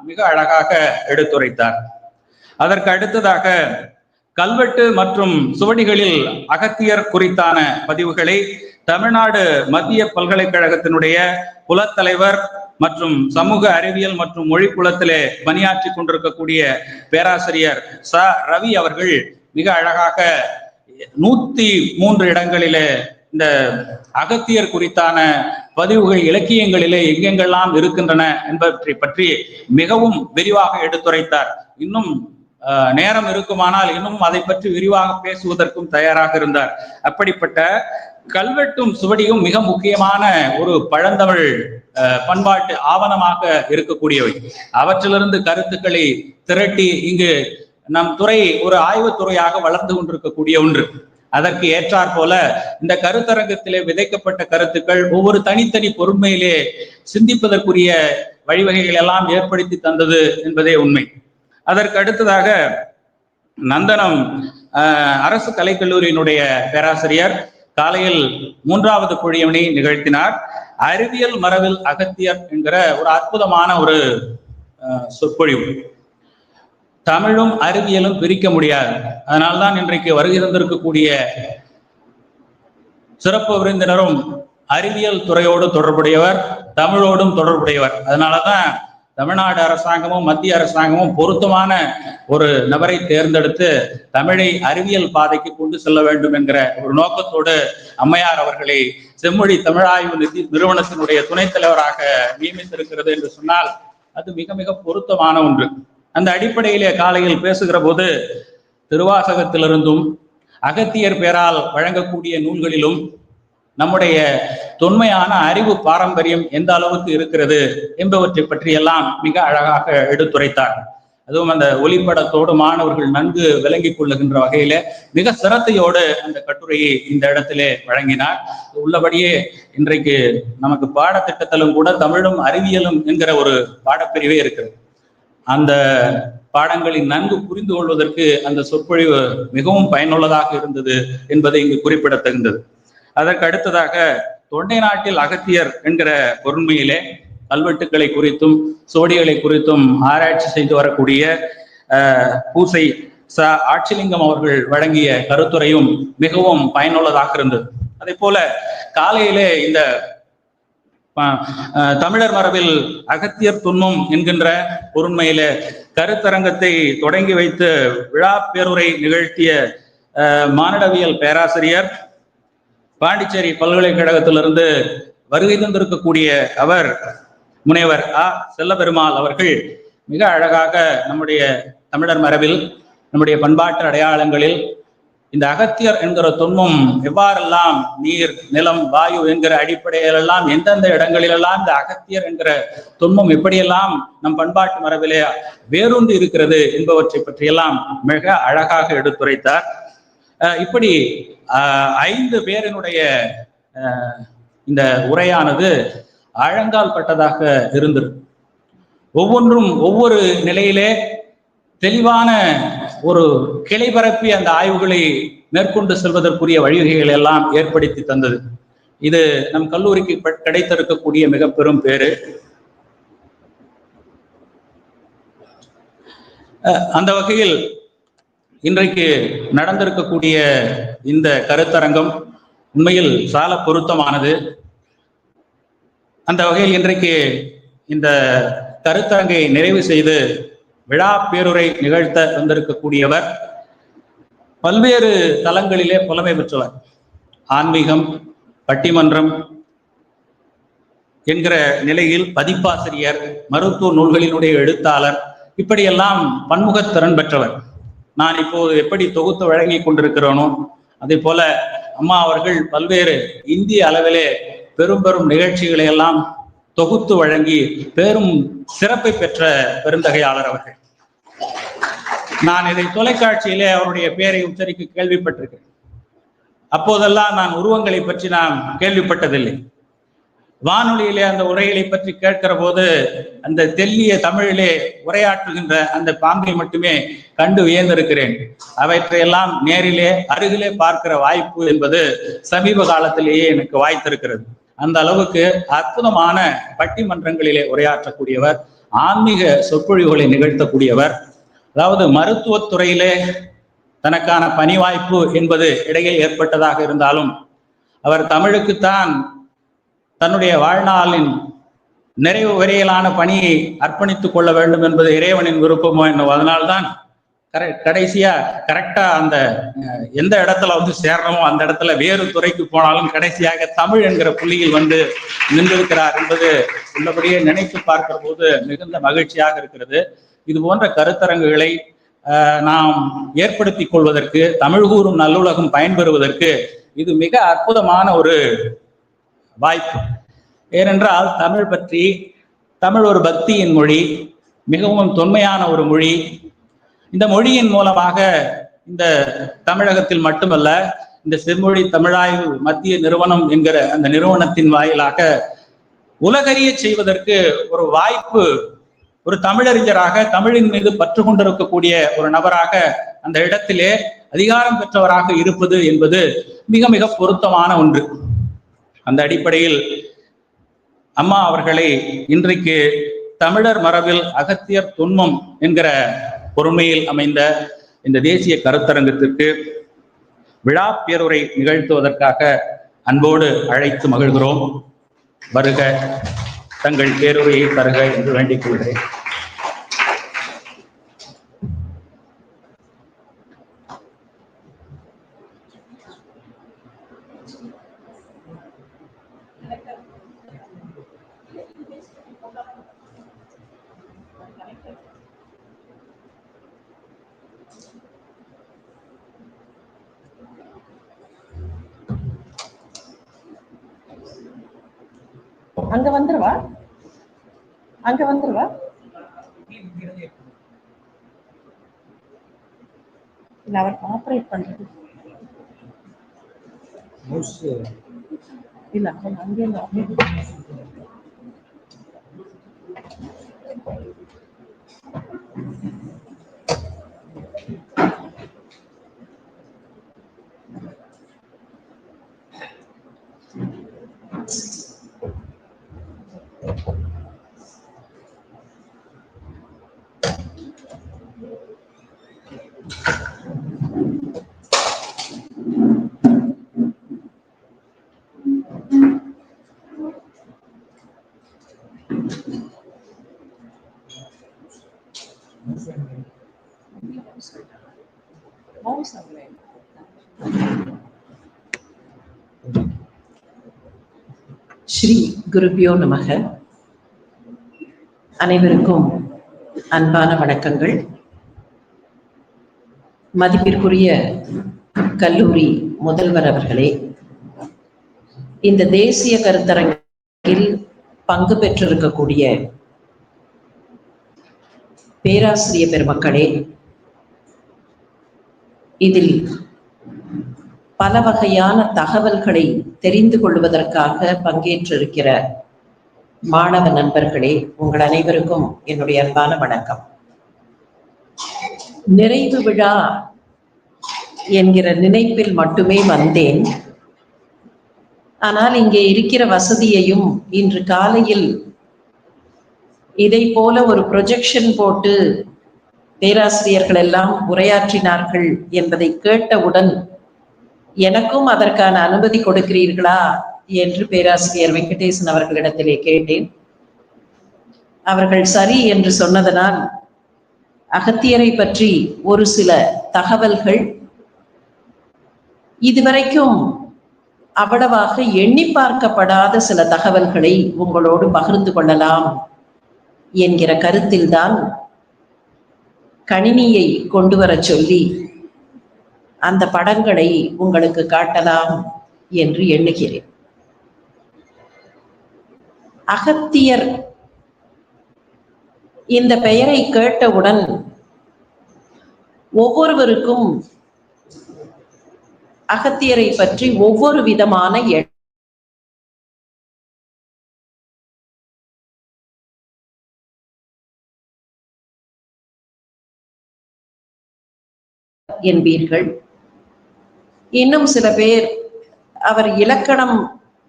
மிக அழகாக எடுத்துரைத்தார். அதற்கு அடுத்ததாக கல்வெட்டு மற்றும் சுவடிகளில் அகத்தியர் குறித்தான பதிவுகளை தமிழ்நாடு மத்திய பல்கலைக்கழகத்தினுடைய புலத்தலைவர் மற்றும் சமூக அறிவியல் மற்றும் மொழி புலத்திலே பணியாற்றி கொண்டிருக்கக்கூடிய பேராசிரியர் ச ரவி அவர்கள் மிக அழகாக 103 இடங்களிலே இந்த அகத்தியர் குறித்தான பதிவுகள் இலக்கியங்களிலே எங்கெங்கெல்லாம் இருக்கின்றன என்பவற்றை பற்றி மிகவும் விரிவாக எடுத்துரைத்தார். இன்னும் நேரம் இருக்குமானால் இன்னும் அதை பற்றி விரிவாக பேசுவதற்கும் தயாராக இருந்தார். அப்படிப்பட்ட கல்வெட்டும் சுவடியும் மிக முக்கியமான ஒரு பழந்தமிழ் பண்பாட்டு ஆவணமாக இருக்கக்கூடியவை. அவற்றிலிருந்து கருத்துக்களை திரட்டி இங்கு நம் துறை ஒரு ஆய்வுத்துறையாக வளர்ந்து கொண்டிருக்கக்கூடிய ஒன்று. அதற்கு ஏற்றாற் போல இந்த கருத்தரங்கத்திலே விதைக்கப்பட்ட கருத்துக்கள் ஒவ்வொரு தனித்தனி பொறுமையிலே சிந்திப்பதற்குரிய வழிவகைகள் எல்லாம் ஏற்படுத்தி தந்தது என்பதே உண்மை. அதற்கு அடுத்ததாக நந்தனம் அரசு கலைக்கல்லூரியினுடைய பேராசிரியர் காலையில் 3வது பொழியவனை நிகழ்த்தினார். அறிவியல் மரபில் அகத்தியர் என்கிற ஒரு அற்புதமான ஒரு சொற்பொழிவு. தமிழும் அறிவியலும் பிரிக்க முடியாது. அதனால்தான் இன்றைக்கு வருகை தந்திருக்கக்கூடிய சிறப்பு விருந்தினரும் அறிவியல் துறையோடு தொடர்புடையவர், தமிழோடும் தொடர்புடையவர். அதனாலதான் தமிழ்நாடு அரசாங்கமும் மத்திய அரசாங்கமும் பொருத்தமான ஒரு நபரை தேர்ந்தெடுத்து தமிழை அறிவியல் பாதைக்கு கொண்டு செல்ல வேண்டும் என்கிற ஒரு நோக்கத்தோடு அம்மையார் அவர்களை செம்மொழி தமிழாய்வு நிறுவனத்தினுடைய துணைத் தலைவராக நியமித்திருக்கிறது என்று சொன்னால் அது மிக மிக பொருத்தமான ஒன்று. அந்த அடிப்படையிலே காலையில் பேசுகிற போது திருவாசகத்திலிருந்தும் அகத்தியர் பெயரால் வழங்கக்கூடிய நூல்களிலும் நம்முடைய தொன்மையான அறிவு பாரம்பரியம் எந்த அளவுக்கு இருக்கிறது என்பவற்றை பற்றியெல்லாம் மிக அழகாக எடுத்துரைத்தார். அதுவும் அந்த ஒளிப்படத்தோடு மாணவர்கள் நன்கு விளங்கிக் கொள்ளுகின்ற வகையில மிக சிரத்தையோடு அந்த கட்டுரையை இந்த இடத்திலே வழங்கினார். உள்ளபடியே இன்றைக்கு நமக்கு பாடத்திட்டத்திலும் கூட தமிழும் அறிவியலும் என்கிற ஒரு பாடப்பிரிவே இருக்கிறது. அந்த பாடங்களை நன்கு புரிந்து கொள்வதற்கு அந்த சொற்பொழிவு மிகவும் பயனுள்ளதாக இருந்தது என்பதை இங்கு குறிப்பிடத்தகுந்தது. அதற்கு அடுத்ததாக தொண்டை நாட்டில் அகத்தியர் என்கிற பொருண்மையிலே கல்வெட்டுக்களை குறித்தும் சுவடிகளை குறித்தும் ஆராய்ச்சி செய்து வரக்கூடிய பூசை ச ஆட்சிலிங்கம் அவர்கள் வழங்கிய கருத்துரையும் மிகவும் பயனுள்ளதாக இருந்தது. அதே போல காலையிலே இந்த தமிழர் மரபில் அகத்தியர் துன்மம் என்கின்ற பொருண்மையில கருத்தரங்கத்தை தொடங்கி வைத்து விழா பேருரை நிகழ்த்திய மானிடவியல் பேராசிரியர் பாண்டிச்சேரி பல்கலைக்கழகத்திலிருந்து வருகை தந்திருக்கக்கூடிய அவர் முனைவர் செல்லபெருமாள் அவர்கள் மிக அழகாக நம்முடைய தமிழர் மரபில் நம்முடைய பண்பாட்டு அடையாளங்களில் இந்த அகத்தியர் என்கிற தொன்மம் எவ்வாறெல்லாம் நீர் நிலம் வாயு என்கிற அடிப்படையிலெல்லாம் எந்தெந்த இடங்களிலெல்லாம் இந்த அகத்தியர் என்கிற தொன்மம் எப்படியெல்லாம் நம் பண்பாட்டு மரபிலே வேரூன்றி இருக்கிறது என்பவற்றை பற்றியெல்லாம் மிக அழகாக எடுத்துரைத்தார். இப்படி 5 பேரினுடைய இந்த உரையானது ஆழங்கால் பட்டதாக இருந்தது. ஒவ்வொன்றும் ஒவ்வொரு நிலையிலே தெளிவான ஒரு கிளை பரப்பி அந்த ஆய்வுகளை மேற்கொண்டு செல்வதற்குரிய வழிவகைகள் எல்லாம் ஏற்படுத்தி தந்தது. இது நம் கல்லூரிக்கு கிடைத்திருக்கக்கூடிய மிக பெரும் பேரு. அந்த வகையில் இன்றைக்கு நடந்திருக்கக்கூடிய இந்த கருத்தரங்கம் உண்மையில் சால பொருத்தமானது. அந்த வகையில் இன்றைக்கு இந்த கருத்தரங்கை நிறைவு செய்து விழா பேருரை நிகழ்த்த வந்திருக்கக்கூடியவர் பல்வேறு தளங்களிலே புலமை பெற்றவர். ஆன்மீகம், பட்டிமன்றம் என்கிற நிலையில் பதிப்பாசிரியர், மருத்துவ நூல்களினுடைய எழுத்தாளர், இப்படியெல்லாம் பன்முகத்திறன் பெற்றவர். நான் இப்போது எப்படி தொகுத்து வழங்கி கொண்டிருக்கிறேனோ அதே போல அம்மா அவர்கள் பல்வேறு இந்திய அளவிலே பெரும் பெரும் நிகழ்ச்சிகளை எல்லாம் தொகுத்து வழங்கி பெரும் சிறப்பை பெற்ற பெருந்தகையாளர் அவர்கள். நான் இதை தொலைக்காட்சியிலே அவருடைய பெயரை உச்சரிக்க கேள்விப்பட்டிருக்கிறேன். அப்போதெல்லாம் நான் உருவங்களை பற்றி நான் கேள்விப்பட்டதில்லை. வானொலியிலே அந்த உரைகளை பற்றி கேட்கிற போது அந்த தெல்லிய தமிழிலே உரையாற்றுகின்ற அந்த பாங்கை மட்டுமே கண்டு வியந்திருக்கிறேன். அவற்றையெல்லாம் நேரிலே அருகிலே பார்க்கிற வாய்ப்பு என்பது சமீப காலத்திலேயே எனக்கு வாய்த்திருக்கிறது. அந்த அளவுக்கு அற்புதமான பட்டிமன்றங்களிலே உரையாற்றக்கூடியவர். ஆன்மீக சொற்பொழிவுகளை நிகழ்த்தக்கூடியவர். அதாவது மருத்துவத்துறையிலே தனக்கான பணி வாய்ப்பு என்பது இடையில் ஏற்பட்டதாக இருந்தாலும் அவர் தமிழுக்குத்தான் தன்னுடைய வாழ்நாளின் நிறைவு வரையிலான பணியை அர்ப்பணித்துக் கொள்ள வேண்டும் என்பது இறைவனின் விருப்பமோ என்னவோ. அதனால்தான் கடைசியா கரெக்டா அந்த எந்த இடத்துல சேரணுமோ அந்த இடத்துல வேறு துறைக்கு போனாலும் கடைசியாக தமிழ் என்கிற புள்ளியில் நின்றிருக்கிறார் என்பது உள்ளபடியே நினைத்து பார்க்கிற போது மிகுந்த மகிழ்ச்சியாக இருக்கிறது. இது போன்ற கருத்தரங்குகளை நாம் ஏற்படுத்திக் கொள்வதற்கு, தமிழ் கூறும் நல்லுலகம் பயன்பெறுவதற்கு இது மிக அற்புதமான ஒரு வாய்ப்பு. ஏனென்றால் தமிழ் பற்றி, தமிழ் ஒரு பக்தியின் மொழி, மிகவும் தொன்மையான ஒரு மொழி. இந்த மொழியின் மூலமாக இந்த தமிழகத்தில் மட்டுமல்ல, இந்த செம்மொழி தமிழாய்வு மத்திய நிறுவனம் என்கிற அந்த நிறுவனத்தின் வாயிலாக உலகறிய செய்வதற்கு ஒரு வாய்ப்பு, ஒரு தமிழறிஞராக, தமிழின் மீது பற்று கொண்டிருக்கக்கூடிய ஒரு நபராக அந்த இடத்திலே அதிகாரம் பெற்றவராக இருப்பது என்பது மிக மிக பொருத்தமான ஒன்று. அந்த அடிப்படையில் அம்மா அவர்களை இன்றைக்கு தமிழர் மரபில் அகத்தியர் தொன்மம் என்கிற பொறுமையில் அமைந்த இந்த தேசிய கருத்தரங்கத்திற்கு விழா பேருரை நிகழ்த்துவதற்காக அன்போடு அழைத்து மகிழ்கிறோம். வருக, தங்கள் பேருரையை தருக என்று வேண்டிக் கொள்கிறேன். அங்க வந்துருவா, அங்க வந்துருவா. இல்ல, அவர் ஆபரேட் பண்றது இல்ல, அவர் அங்கே ஸ்ரீ குருபியோ நமக. அனைவருக்கும் அன்பான வணக்கங்கள். மதிப்பிற்குரிய கல்லூரி முதல்வர் அவர்களே, இந்த தேசிய கருத்தரங்கில் பங்கு பெற்றிருக்கக்கூடிய பேராசிரியர் பெருமக்களே, இதில் பல வகையான தகவல்களை தெரிந்து கொள்வதற்காக பங்கேற்றிருக்கிற மாணவ நண்பர்களே, உங்கள் அனைவருக்கும் என்னுடைய அன்பான வணக்கம். நிறைவு விழா என்கிற நினைப்பில் மட்டுமே வந்தேன். ஆனால் இங்கே இருக்கிற வசதியையும், இன்று காலையில் இதை போல ஒரு ப்ரொஜெக்ஷன் போட்டு பேராசிரியர்கள் எல்லாம் உரையாற்றினார்கள் என்பதை கேட்டவுடன் எனக்கும் அதற்கான அனுமதி கொடுக்கிறீர்களா என்று பேராசிரியர் வெங்கடேசன் அவர்களிடத்திலே கேட்டேன். அவர்கள் சரி என்று சொன்னதனால் அகத்தியரை பற்றி ஒரு சில தகவல்கள், இதுவரைக்கும் அவ்வளவாக எண்ணி பார்க்கப்படாத சில தகவல்களை உங்களோடு பகிர்ந்து கொள்ளலாம் என்கிற கருத்தில்தான் கணினியை கொண்டு வர சொல்லி அந்த படங்களை உங்களுக்கு காட்டலாம் என்று எண்ணுகிறேன். அகத்தியர் இந்த பெயரை கேட்டவுடன் ஒவ்வொருவருக்கும் அகத்தியரை பற்றி ஒவ்வொரு விதமான என்பீர்கள். இன்னும் சில பேர் அவர் இலக்கணம்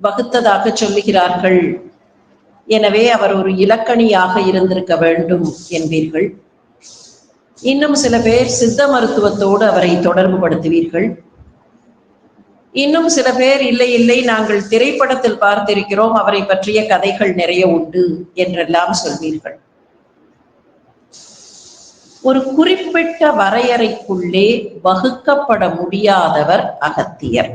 வகுத்ததாக சொல்லுகிறார்கள் எனவே அவர் ஒரு இலக்கணியாக இருந்திருக்க வேண்டும் என்பீர்கள். இன்னும் சில பேர் சித்த மருத்துவத்தோடு அவரை தொடர்பு படுத்துவீர்கள். இன்னும் சில பேர் இல்லை இல்லை, நாங்கள் திரைப்படத்தில் பார்த்திருக்கிறோம், அவரை பற்றிய கதைகள் நிறைய உண்டு என்றெல்லாம் சொல்வீர்கள். ஒரு குறிப்பிட்ட வரையறைக்குள்ளே வகுக்கப்பட முடியாதவர் அகத்தியர்.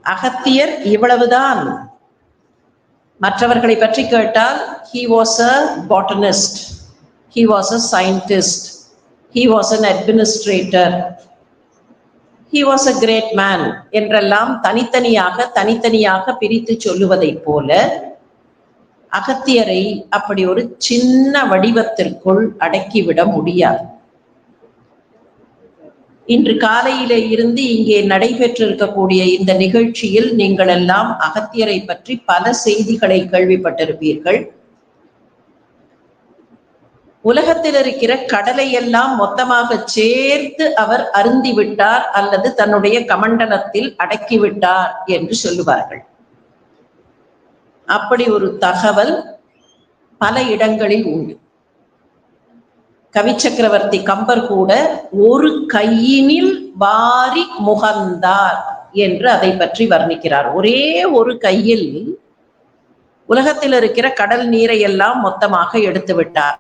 அகத்தியர் இவ்வளவுதான். மற்றவர்களை பற்றி கேட்டால் he was a botanist, he was a scientist, he was an administrator, he was a great man என்றெல்லாம் தனித்தனியாக பிரித்து சொல்லுவதைப் போல அகத்தியரை அப்படி ஒரு சின்ன வடிவத்திற்குள் அடக்கிவிட முடியாது. இன்று காலையிலே இருந்து இங்கே நடைபெற்றிருக்கக்கூடிய இந்த நிகழ்ச்சியில் நீங்கள் எல்லாம் அகத்தியரை பற்றி பல செய்திகளை கேள்விப்பட்டிருப்பீர்கள். உலகத்தில் இருக்கிற கடலை எல்லாம் மொத்தமாக சேர்த்து அவர் அருந்திவிட்டார் அல்லது தன்னுடைய கமண்டலத்தில் அடக்கிவிட்டார் என்று சொல்லுவார்கள். அப்படி ஒரு தகவல் பல இடங்களில் உண்டு. கவி சக்கரவர்த்தி கம்பர் கூட ஒரு கையினில் வாரி முகந்தார் என்று அதை பற்றி வர்ணிக்கிறார். ஒரே ஒரு கையில் உலகத்தில் இருக்கிற கடல் நீரை எல்லாம் மொத்தமாக எடுத்து விட்டார்.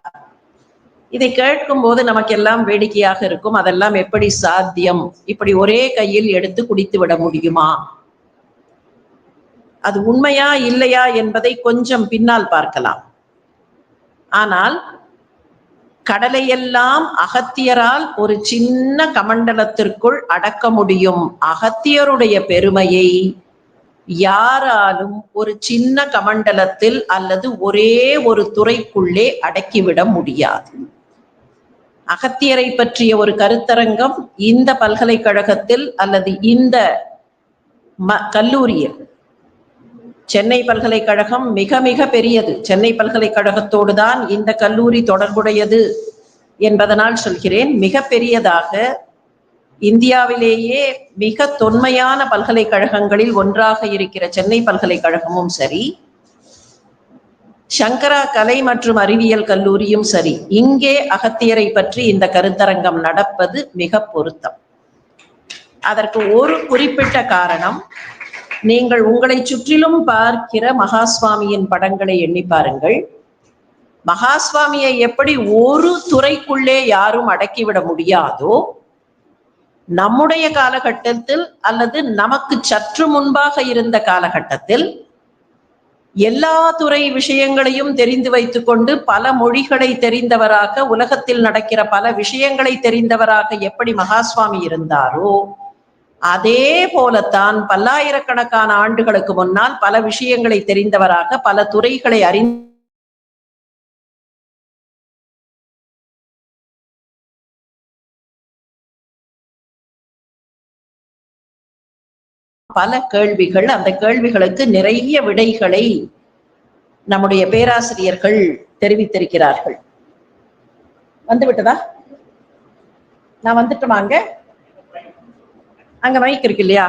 இதை கேட்கும் போது நமக்கெல்லாம் வேடிக்கையாக இருக்கும். அதெல்லாம் எப்படி சாத்தியம்? இப்படி ஒரே கையில் எடுத்து குடித்து விட முடியுமா? அது உண்மையா இல்லையா என்பதை கொஞ்சம் பின்னால் பார்க்கலாம். ஆனால் கடலையெல்லாம் அகத்தியரால் ஒரு சின்ன கமண்டலத்திற்குள் அடக்க முடியும். அகத்தியருடைய பெருமையை யாராலும் ஒரு சின்ன கமண்டலத்தில் அல்லது ஒரே ஒரு துறைக்குள்ளே அடக்கிவிட முடியாது. அகத்தியரை பற்றிய ஒரு கருத்தரங்கம் இந்த பல்கலைக்கழகத்தில் அல்லது இந்த கல்லூரியில், சென்னை பல்கலைக்கழகம் மிக மிக பெரியது, சென்னை பல்கலைக்கழகத்தோடு தான் இந்த கல்லூரி தொடர்புடையது என்பதனால் சொல்கிறேன். மிக பெரியதாக இந்தியாவிலேயே மிக தொன்மையான பல்கலைக்கழகங்களில் ஒன்றாக இருக்கிற சென்னை பல்கலைக்கழகமும் சரி, சங்கரா கலை மற்றும் அறிவியல் கல்லூரியும் சரி, இங்கே அகத்தியரை பற்றி இந்த கருத்தரங்கம் நடப்பது மிக பொருத்தம். அதற்கு ஒரு குறிப்பிட்ட காரணம், நீங்கள் உங்களை சுற்றிலும் பார்க்கிற மகாஸ்வாமியின் படங்களை எண்ணி பாருங்கள். மகாஸ்வாமியை எப்படி ஒரு துறைக்குள்ளே யாரும் அடக்கிவிட முடியாதோ, நம்முடைய காலகட்டத்தில் அல்லது நமக்கு சற்று முன்பாக இருந்த காலகட்டத்தில் எல்லா துறை விஷயங்களையும் தெரிந்து வைத்துக் கொண்டு பல மொழிகளை தெரிந்தவராக, உலகத்தில் நடக்கிற பல விஷயங்களை தெரிந்தவராக எப்படி மகாஸ்வாமி இருந்தாரோ, அதே போலத்தான் பல்லாயிரக்கணக்கான ஆண்டுகளுக்கு முன்னால் பல விஷயங்களை தெரிந்தவராக, பல துறைகளை பல கேள்விகள், அந்த கேள்விகளுக்கு நிறைய விடைகளை நம்முடைய பேராசிரியர்கள் தெரிவித்திருக்கிறார்கள். வந்து விட்டதா? நான் வந்துட்டுமா? அங்க மைக் இருக்கு இல்லையா?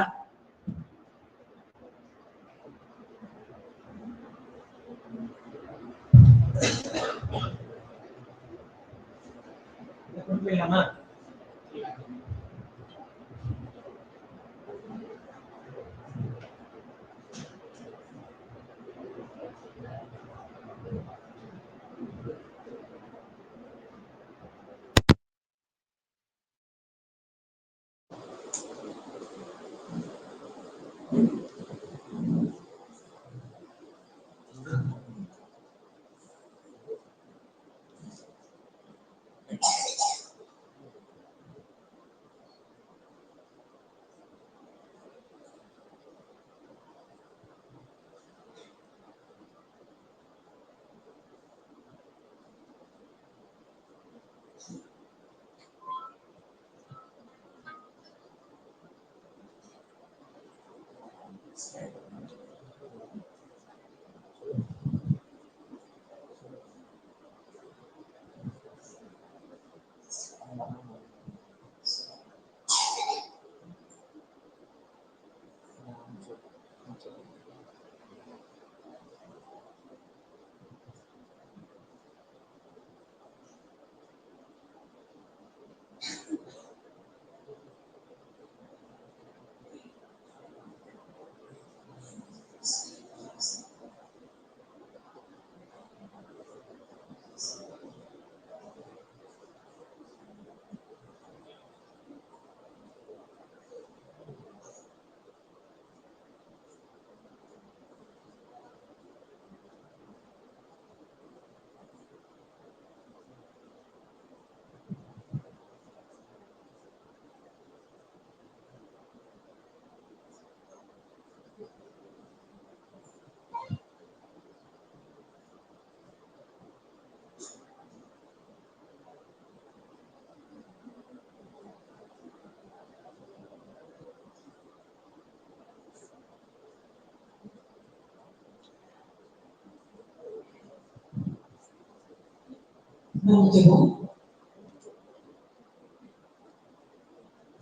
மன்னிக்கவும்.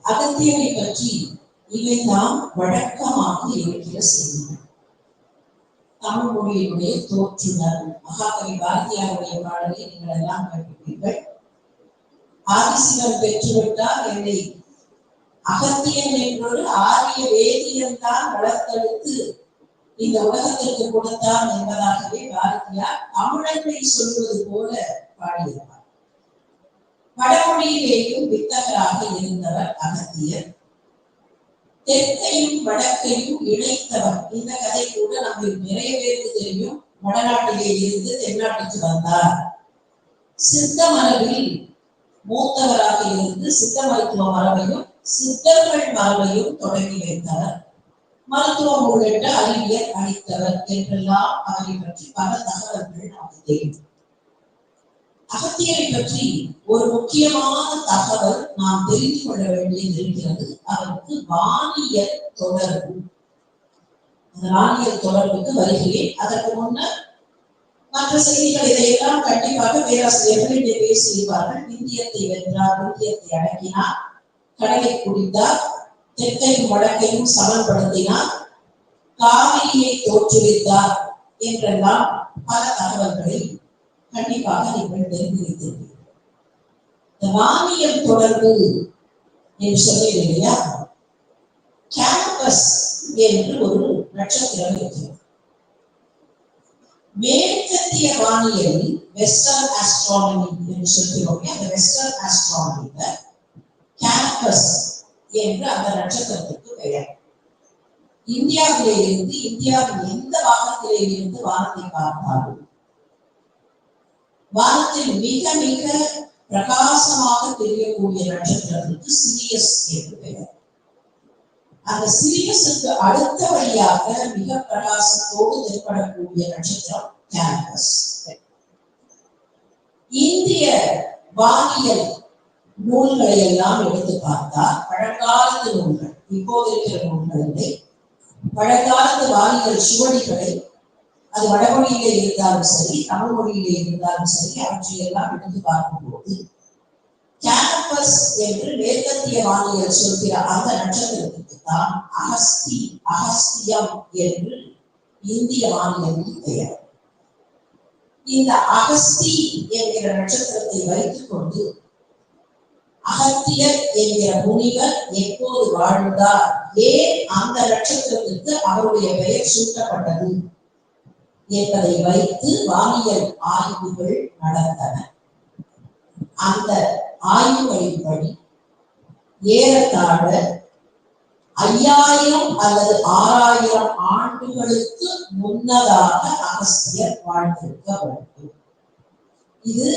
அகத்தியரை பற்றி இவைதான் வழக்கமாக இருக்கிற செய்திகள். தமிழ் மொழியினுடைய தோற்றுனர் மகாகவி பாரதியாருடைய பாடலை நீங்கள் எல்லாம் கேட்கிறீர்கள். ஆதிசிவன் பெற்றுவிட்டார் என்னை அகத்தியன் என்றொரு ஆரிய வேதியன் தான் வளர்த்தெடுத்து இந்த உலகத்திற்கு கொடுத்தான் என்பதாகவே பாரதியார் தமிழனை சொல்வது போல பாடியிருப்பார். வடமொழியிலேயும் வித்தகராக இருந்தவர் அகத்தியர். தெற்கையும் வடக்கையும் இணைத்தவர். இந்த கதை கூட நமக்கு நிறைய பேருக்கு தெரியும். வடநாட்டிலே இருந்து தென்னாட்டுக்கு வந்தார். சித்த மரபில் மூத்தவராக இருந்து சித்த மருத்துவ மரபையும் சித்தர்கள் மரபையும் தொடங்கி வைத்தவர். மருத்துவம் உள்ளிட்ட அறிவியல் அளித்தவர் என்றெல்லாம் அவரை பற்றி பல தகவல்கள் நமக்கு தெரியும். அகத்தியரை பற்றி ஒரு முக்கியமான தகவல் நாம் தெரிந்து கொள்ள வேண்டியது இருக்கிறது. அவருக்கு வானியல் தொடர்பு. அந்த வானியல் தொடர்புக்கு வருகிறேன். அதற்கு முன்னர் மற்ற செய்திகள் இதையெல்லாம் கண்டிப்பாக பேராசிரியர்கள் இங்கே பேசியிருப்பார்கள். இந்தியத்தை வென்றார், இந்தியத்தை அடக்கினார், கடலை குடித்தார், தெற்கையும் வடக்கையும் சமன்படுத்தினார், காவிரியை தோற்றுவித்தார் என்றெல்லாம் பல தகவல்களை கண்டிப்பாக நீங்கள் தெரிந்து வைத்திருக்கிறீர்கள். இந்த வானியல் தொடர்பு என்று சொல்லுகிறேன் இல்லையா, கேம்பஸ் என்று ஒரு நட்சத்திரம் இருக்கிறது. மேற்கத்திய வானியலில் வெஸ்டர்ன் ஆஸ்ட்ரானமி என்று சொல்கிறோம். அந்த வெஸ்டர்ன் ஆஸ்ட்ரானமில கேம்பஸ் என்று அந்த நட்சத்திரத்துக்கு பெயர். இந்தியாவிலே இருந்து இந்தியாவின் எந்த பாகத்திலே இருந்து வானத்தை பார்த்தாலும் வானத்தில் மிக மிக பிரகாசமாக தெரியக்கூடிய நட்சத்திரத்துக்கு சிரியஸ் என்று பெயர். அந்த சிரியஸுக்கு அடுத்த வழியாக மிக பிரகாசத்தோடு தென்படக்கூடிய நட்சத்திரம் கேம்பஸ். இந்திய வானியல் நூல்களை எல்லாம் எடுத்து பார்த்தால் பழங்காலத்து நூல்கள், இப்போது இருக்கிற நூல்கள் இல்லை, பழங்காலத்து வானியல் சுவடிகளை, அது வடமொழியிலே இருந்தாலும் சரி தமிழ் மொழியிலே இருந்தாலும் சரி, அவற்றையெல்லாம் எடுத்து பார்க்கும்போது கேம்பஸ் என்று மேற்கத்திய வானியல் சொல்கிற அந்த நட்சத்திரத்துக்கு தான் அகஸ்தியம் என்று இந்திய வானியலில் பெயர். இந்த அகஸ்தி என்கிற நட்சத்திரத்தை வைத்துக் கொண்டு அகத்தியர் என்கிற முனிவர் எப்போது வாழ்ந்தார், ஏன் அந்த நட்சத்திரத்திற்கு அவருடைய பெயர் சூட்டப்பட்டது என்பதை வைத்து வானியல் ஆய்வுகள் நடந்தன. அந்த ஆய்வுகளின்படி ஏறத்தாழ 5000 அல்லது 6000 ஆண்டுகளுக்கு முன்னதாக அகஸ்தியர் வாழ்ந்திருக்க வேண்டும். இது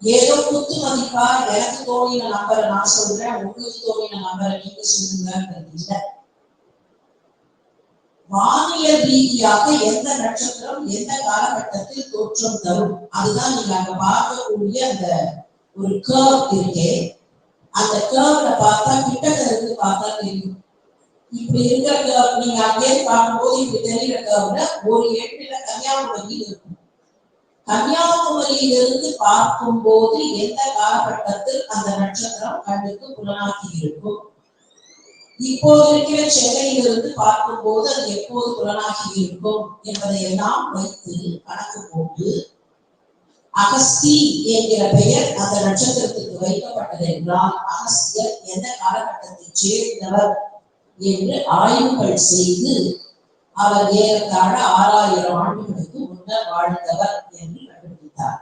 ஏதோ குத்து மதிப்பா எனக்கு தோணின நம்பரை நான் சொல்றேன், உங்களுக்கு தோணின நம்பரை நீங்க சொல்லுங்கிறது இல்லை. வானியல் ரீதியாக எந்த நட்சத்திரம் எந்த காலகட்டத்தில் தோற்றம் தரும், அதுதான் நீங்க அங்க பார்க்கக்கூடிய அந்த ஒரு கர்வ் இருக்கே, அந்த கர்வ்ல பார்த்தா கிட்டக்க இருந்து பார்த்தா தெரியும். இப்படி இருக்கிற கர்வ் நீங்க அங்கே பார்க்கும்போது இப்படி தெரிகிற கர்வ்ல ஒரு எட்டுல கன்னியாகுமரி இருக்கும். கன்னியாகுமரியிலிருந்து பார்க்கும் போது எந்த காலகட்டத்தில் அந்த நட்சத்திரம் கண்ணுக்கு புலனாகி இருக்கும், இப்போது இருக்கிற சென்னையிலிருந்து பார்க்கும் போது அது எப்போது புலனாகி இருக்கும் என்பதை எல்லாம் வைத்து கணக்கு போட்டு அகஸ்தி என்கிற பெயர் அந்த நட்சத்திரத்துக்கு வைக்கப்பட்டது என்றால் அகஸ்தியர் எந்த காலகட்டத்தை சேர்ந்தவர் என்று ஆய்வுகள் செய்து அவர் ஏறத்தாழ 6000 ஆண்டுகளுக்கு முன்னர் வாழ்ந்தவர் என்று கண்டுபிடித்தார்.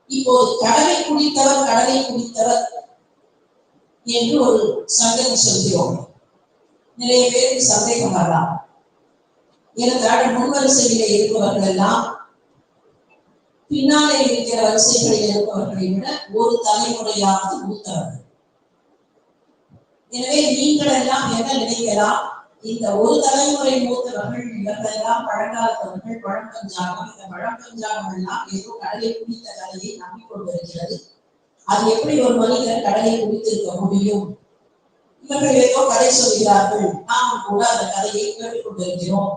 இப்போது கடலை குடித்தவர் என்று ஒரு சங்கதி சொல்கிறோம். நிறைய பேருக்கு சந்தேகம் வரலாம். ஏறத்தாழ முன்வரிசையிலே இருப்பவர்கள் எல்லாம் பின்னாலே இருக்கிற வரிசைகளில் இருப்பவர்களை விட ஒரு தலைமுறையாவது மூத்தவர்கள். எனவே நீங்கள் எல்லாம் என்ன நினைக்கலாம், இந்த ஒரு தலைமுறை மூத்தவர்கள் இவர்கள் எல்லாம் பழங்காலத்தவர்கள், பழம்பஞ்சாகம், இந்த பழம்பஞ்சாகம் எல்லாம் ஏதோ கடலை குடித்த கதையை நம்பிக்கொண்டிருக்கிறது. அது எப்படி ஒரு மனிதர் கடலை குடித்திருக்க முடியும், இவர்கள் ஏதோ கதை சொல்கிறார்கள், நாம் கூட அந்த கதையை கேட்டுக்கொண்டிருக்கிறோம்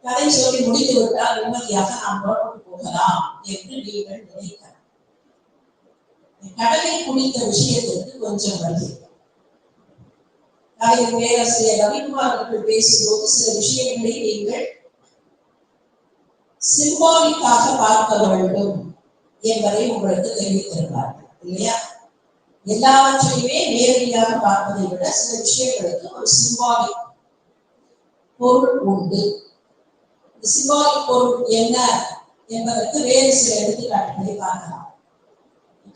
கதை சொல்லி முடித்து விட்டால் நிம்மதியாக நாம் புறப்பட்டு போகலாம் என்று நீங்கள் நினைக்கலாம். கடலை குடித்த விஷயத்திற்கு கொஞ்சம் வருது. கதை பேராசிரியர் ரவிக்குமார் அவர்கள் பேசும்போது சில விஷயங்களை நீங்கள் சிம்பாலிக்காக பார்க்க வேண்டும் என்பதை உங்களுக்கு தெரிவித்திருக்கிறார்கள் இல்லையா? எல்லாவற்றையுமே நேரடியாக பார்ப்பதை விட சில விஷயங்களுக்கு ஒரு சிம்பாலிக் பொருள் உண்டு. இந்த சிம்பாலிக் பொருள் என்ன என்பதற்கு வேறு சில எடுத்துக்காட்டுகளை பார்க்கலாம்.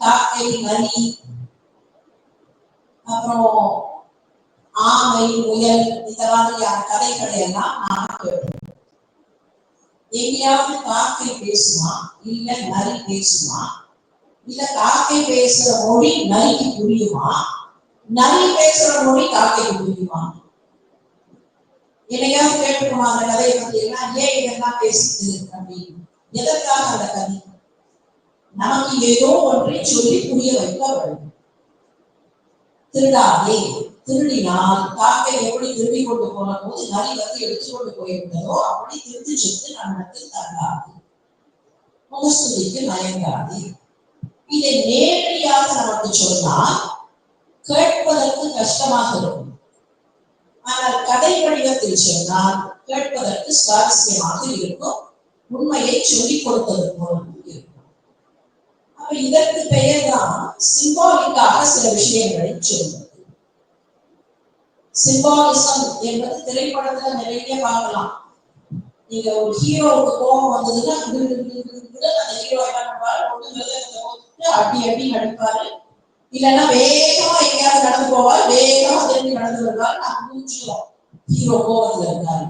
காக்கை, நரி, அப்புறம் ஆமை, முயல், இந்த மாதிரியான கதைகளை எல்லாம் நாம கேட்டோம். எங்கேயாவது காக்கை பேசுமா, இல்ல நரி பேசுமா, இல்ல காக்கை பேசுற மொழி நரிக்கு புரியுமா, நரி பேசுற மொழி காக்கைக்கு புரியுமா? என்னையாவது கேட்டுக்குமா அந்த கதையை பார்த்தீங்கன்னா, ஏன் இதெல்லாம் பேசுது அப்படின்னு? எதற்காக அந்த கதை? நமக்கு ஏதோ ஒன்றை சொல்லி புரிய வைக்க வேண்டும். திருடாதே, திருடினால் காக்கை எப்படி திருடி கொண்டு போன போது நரி வந்து எடுத்துக்கொண்டு போயிருந்ததோ அப்படி திருடி சென்று நம்மிடத்தில் தள்ளாது, முகஸ்துதிக்கு மயங்காது. இதை நேரடியாக நமக்கு சொன்னால் கேட்பதற்கு கஷ்டமாக இருக்கும். ஆனால் கதை வடிவத்தில் சொன்னால் கேட்பதற்கு சுவாரஸ்யமாக இருக்கும், உண்மையை சொல்லிக் கொடுப்பது போல இருக்கும். அப்ப இதற்கு பெயர் தான் சிம்பாலிக்காக சில விஷயங்களை சொல்வது. சிம்பாலிசம் என்பது திரைப்படத்துல நிறைய பார்க்கலாம். நீங்க ஒரு ஹீரோவுக்கு கோபம் வந்ததுன்னா அந்த ஹீரோ என்ன பண்ணுவாரு, அடி அடி நடிப்பாரு, இல்லைன்னா வேகமா எங்கேயாவது நடந்து போவார், வேகமா திரும்பி நடந்து வருவார், நான் மூச்சுவோம் ஹீரோ கோபத்துல இருந்தாரு.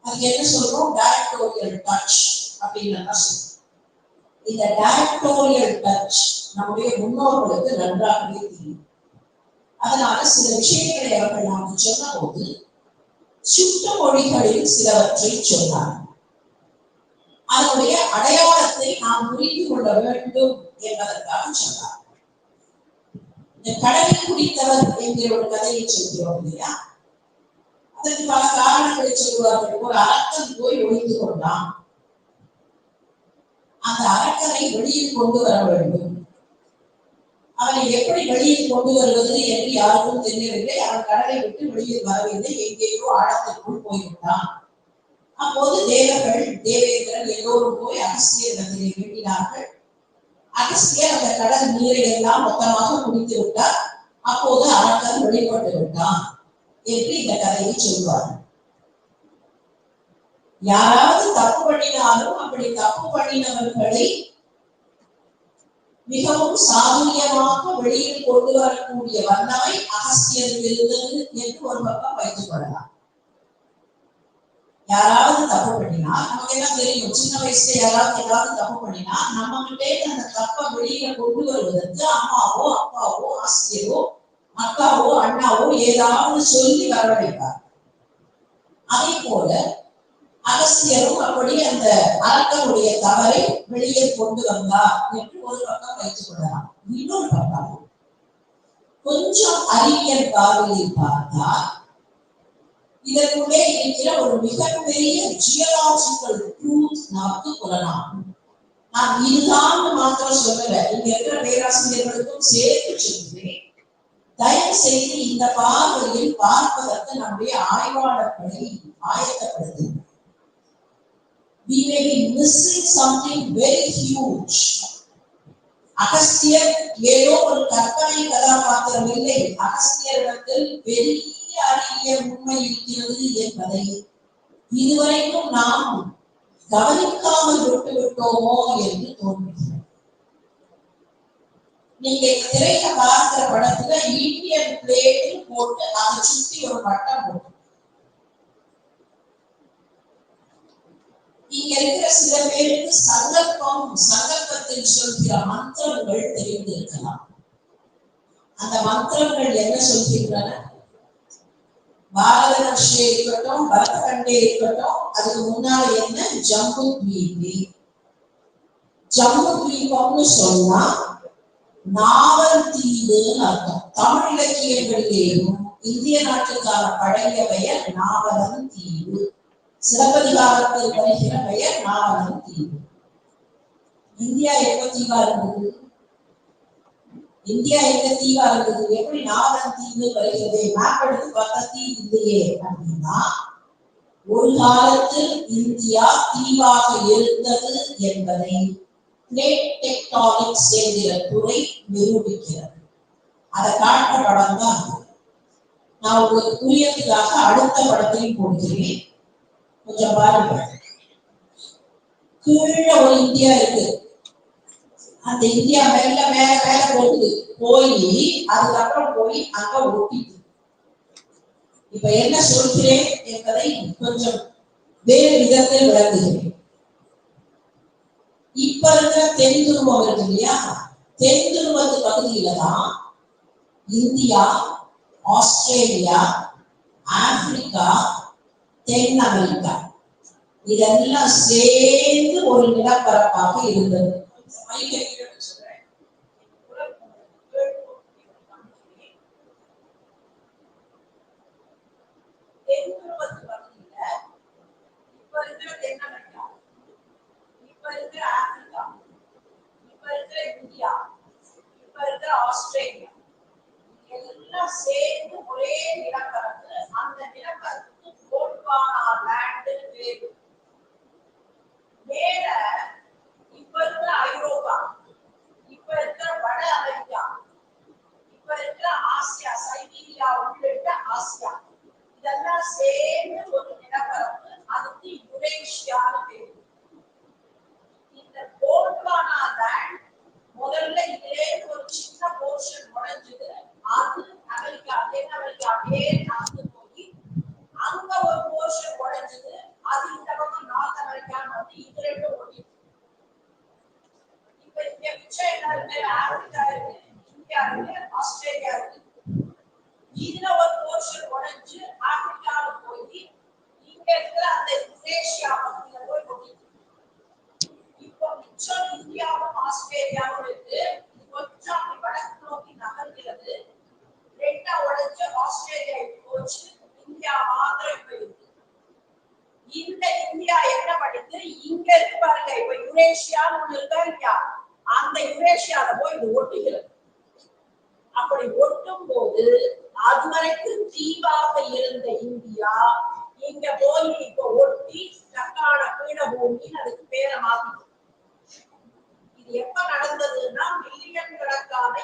அதுக்கு என்ன சொல்றோம்? டைரக்டோரியல் டச் அப்படின்னு சொல்றோம். இந்த டைரக்டோரியல் டச் நம்முடைய முன்னோர்களுக்கு நன்றாகவே தெரியும். அதனால சில விஷயங்களை அவர்கள் நமக்கு சொன்ன போது சுட்டு மொழிகளில் சிலவற்றை சொன்னார். அதனுடைய அடையாளத்தை நாம் புரிந்து கொள்ள வேண்டும் என்பதற்காக சொன்னார். இந்த கடலை குடித்தவர் என்கிற ஒரு கதையை சொல்கிறோம் இல்லையா? அதற்கு பல காரணங்களை சொல்வார்கள். ஒரு அரக்கன் போய் ஒழிந்து கொண்டான், அந்த அரக்கனை வெளியில் கொண்டு வர வேண்டும். அவனை எப்படி வெளியில் கொண்டு வருவது என்று யாருக்கும் தெரியவில்லை. அவன் கடலை விட்டு வெளியில் வரவில்லை, எங்கேயோ ஆழத்திற்குள் போய்விட்டான். அப்போது தேவர்கள், தேவேந்திரன் எல்லோரும் போய் அகஸ்தியரிடத்திலே வேண்டினார்கள். அகஸ்தியர் அந்த கடல் நீரை எல்லாம் மொத்தமாக குடித்து விட்டார். அப்போது அரக்கன் வெளிப்பட்டு விட்டான் என்று இந்த கதையை சொல்வார். யாராவது தப்பு பண்ணினாலும் அப்படி தப்பு பண்ணினவர்களை மிகவும் சாதுரியமாக வெளியில் கொண்டு வரக்கூடிய வல்லமை அகஸ்தியருக்கு இருந்தது என்று ஒரு பக்கம் வைத்துக் கொள்ளலாம். யாராவது தப்பு பண்ணினா நமக்கு என்ன தெரியும், சின்ன வயசுல யாராவது ஏதாவது தப்பு பண்ணினா நம்ம கிட்டே அந்த தப்பை வெளியில கொண்டு வருவதற்கு அம்மாவோ அப்பாவோ ஆசிரியரோ அக்காவோ அண்ணாவோ ஏதாவது சொல்லி வரவழைப்பார். அதே போல அகஸ்தியரும் அப்படி அந்த அரக்கனுடைய தவறை வெளியே கொண்டு வந்தார் என்று ஒரு பக்கம் வைத்துக் கொள்ளலாம். இன்னொரு பக்கம் கொஞ்சம் அறிவியல் பார்வையில் பார்த்தால் இதற்குள்ளே இருக்கிற ஒரு மிகப்பெரிய ஜியோலாஜிக்கல் ட்ரூத் நமக்கு புலனாம். நான் இதுதான் மாத்திரம் சொல்லல, இங்க இருக்கிற பேராசிரியர்களுக்கும் சேர்த்து சொல்கிறேன். தயவு செய்து இந்த பார்வையில் பார்ப்பதற்கு நம்முடைய ஆய்வாளர்களை ஆயத்தப்படுத்துங்கள். We may be missing something very huge. Agasthiyar ஏதோ ஒரு கற்பனை கதாபாத்திரம் இல்லை, அகஸ்தியரிடத்தில் பெரிய அறிவியல் உண்மை இருக்கிறது என்பதை இதுவரைக்கும் நாம் கவனிக்காமல் விட்டு விட்டோமோ என்று தோன்றுகிறது. நீங்க திரையில பார்க்கிற படத்துல இந்தியன் பிளேட்டில் போட்டு அதை சுற்றி ஒரு பட்டம் போட்டு இங்க இருக்கிற சில பேருக்கு சங்கல்பத்தில் சொல்கிற மந்திரங்கள் தெரிந்து இருக்கலாம். அந்த மந்திரங்கள் என்ன சொல்கின்றன? பாரத நஷ்டே இருக்கட்டும், பரதகண்டே இருக்கட்டும், அதுக்கு முன்னால என்ன? ஜம்பு தீபி. ஜம்பு தீபம்னு சொன்னா நாவல் தீவுன்னு அர்த்தம். தமிழ் இலக்கியங்களிலேயும் இந்திய நாட்டுக்கான பழைய பெயர் நாவலன் தீவு. சிலப்பதிகாரத்தில் வருகிற பெயர் நாவலன் தீவு. இந்தியா எப்ப தீவா இருந்தது? இந்தியா எங்க தீவா இருந்தது? எப்படி நாவலன் தீவு வருகிறது? மேப் எடுத்து பார்த்தா தீவு இல்லையே அப்படின்னா, ஒரு காலத்தில் இந்தியா தீவாக இருந்தது என்பதை பிளேட் டெக்டானிக்ஸ் என்கிற துறை நிரூபிக்கிறது. அதை காட்டுற படம் தான். நான் உங்களுக்கு புரியறதுக்காக அடுத்த படத்தையும் போடுகிறேன், கொஞ்சம் பாருங்க. கீழே ஒரு இந்தியா இருக்கு, அந்த இந்தியா மேல மேல மேல போகுது, போய் அதுக்கப்புறம் போய் அங்க ஒட்டிட்டு. இப்ப என்ன சொல்கிறேன் என்பதை கொஞ்சம் வேறு விதத்தில் விளக்குகிறேன். இப்ப இருக்கிற தென் துருவம் இருக்கு இல்லையா, தென் துருவத்து பகுதியில தான் இந்தியா, ஆஸ்திரேலியா, ஆப்பிரிக்கா, தென் அமெரிக்கா இதெல்லாம் சேர்ந்து ஒரு நிலப்பரப்பாக இருந்தது. இந்தியா, இப்ப இருக்கிற ஆஸ்திரேலியா எல்லாம் சேர்ந்து ஒரே நிலப்பரப்பு. அந்த நிலப்பரப்புக்கு கோல்வானா லேண்ட் பேரு. மேல இப்ப இருக்கிற ஐரோப்பா, இப்ப இருக்கிற வட அமெரிக்கா, இப்ப இருக்கிற ஆசியா, சைபீரியா உள்ளிட்ட ஆசியா இதெல்லாம் சேர்ந்து ஒரு நிலப்பரப்பு. அதுக்கு யுரேஷியான்னு பேரு. இந்த கோல்வானா லேண்ட் முதல்ல இதே ஒரு சின்ன போர்ஷன் உடைஞ்சது. அது அமெரிக்கா, தென் அமெரிக்கா அப்படியே நடந்து போய் அங்க ஒரு போர்ஷன் உடைஞ்சது. அது இந்த பக்கம் நார்த் அமெரிக்கான்னு வந்து இது ரெண்டும் ஒட்டி. இப்ப இங்க மிச்சம் என்ன இருக்கு? ஆப்பிரிக்கா இருக்கு, இந்தியா இருக்கு, ஆஸ்திரேலியா இருக்கு. இதுல ஒரு போர்ஷன் உடைஞ்சு ஆப்பிரிக்காவுல போய் இங்க இருக்கிற அந்த யுரேஷியா பகுதியில போய் ஒட்டி. இப்போ மிச்சம் இந்தியாவும் ஆஸ்திரேலியாவும் இருக்கு. கொஞ்சம் வடக்கு நோக்கி நகர்கிறது. ரெண்டா உடைஞ்சு ஆஸ்திரேலியா போச்சு, இந்தியா மாத்திரம் இப்ப இருக்கு. இந்த இந்தியா என்ன பண்ணுது? இங்க இருக்கு பாருங்க, இப்ப யுரேஷியான்னு ஒண்ணு இருக்கா இல்லையா, அந்த யுரேஷியால போய் இது ஒட்டுகிறது. அப்படி ஒட்டும் போது அதுவரைக்கும் தீவாக இருந்த இந்தியா இங்க போய் இப்ப ஒட்டி தக்கான பீடபூமின்னு அதுக்கு பேரை மாத்தி. இது எப்ப நடந்ததுன்னா மில்லியன் கணக்கான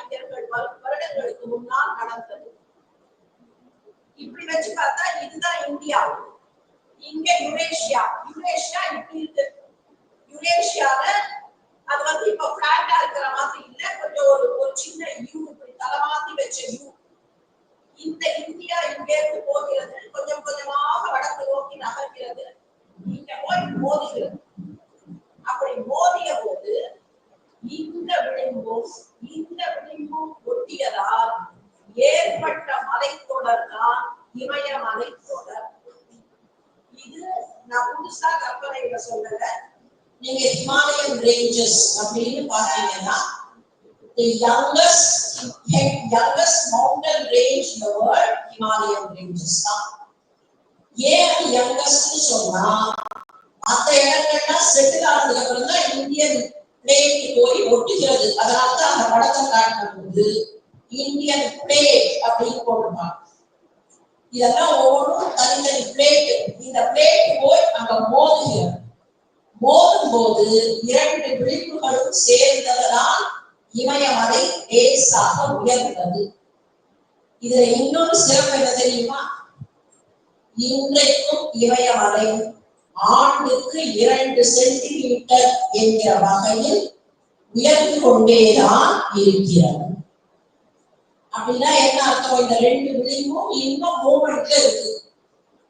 வருடங்களுக்கு முன்னால் நடந்தது. இப்படி வச்சு பார்த்தா இதுதான் இந்தியா, இங்க யுரேஷியா. யுரேஷியா இப்படி இருக்கு. யுரேஷியால அது வந்து இப்ப பிளாட்டா இருக்கிற மாதிரி இல்ல, கொஞ்சம் ஒரு சின்ன யூ, இப்படி தலமாத்தி வச்ச யூ. இந்த இந்தியா இங்க இருந்து போகிறது, கொஞ்சம் கொஞ்சமாக வடக்கு நோக்கி நகர்கிறது, இங்க போய் மோதுகிறது. அப்படி மோதிய போது இந்த விளிம்பும் ஒட்டியதால் ஏற்பட்ட மலைத்தொடர் தான் இமய மலைத்தொடர். இது நான் புதுசா கற்பனையில சொல்லல. நீங்க ஹிமாலயன் ரேஞ்சஸ் அப்படின்னு பாத்தீங்கன்னா, the youngest mountain range in the world Himalayan ranges தான். ஏன் youngest சொன்னா, மற்ற இடங்கள்லாம் செட்டில் ஆனதுக்கு அப்புறம் தான் இந்தியன் பிளேட் போய் ஒட்டுகிறது. அதனாலதான் அந்த படத்தை காட்டும் போது இந்தியன் பிளேட் அப்படின்னு போடுவாங்க. இதெல்லாம் ஒவ்வொன்றும் தனித்தனி பிளேட். இந்த பிளேட் போய் அங்க மோதுகிறது. மோதும் போது இரண்டு விளிம்புகளும் சேர்ந்ததனால் இமயமலை லேசாக உயர்ந்தது. இதுல இன்னொரு சிறப்பு என்ன தெரியுமா? இன்றைக்கும் இமயமலை ஆண்டுக்கு 2 சென்டிமீட்டர் என்கிற வகையில் உயர்ந்து கொண்டேதான் இருக்கிறது. அப்படின்னா என்ன அர்த்தம்? இந்த ரெண்டு விளிம்பும் இன்னும் மூவ்மெண்ட்ல இருக்கு.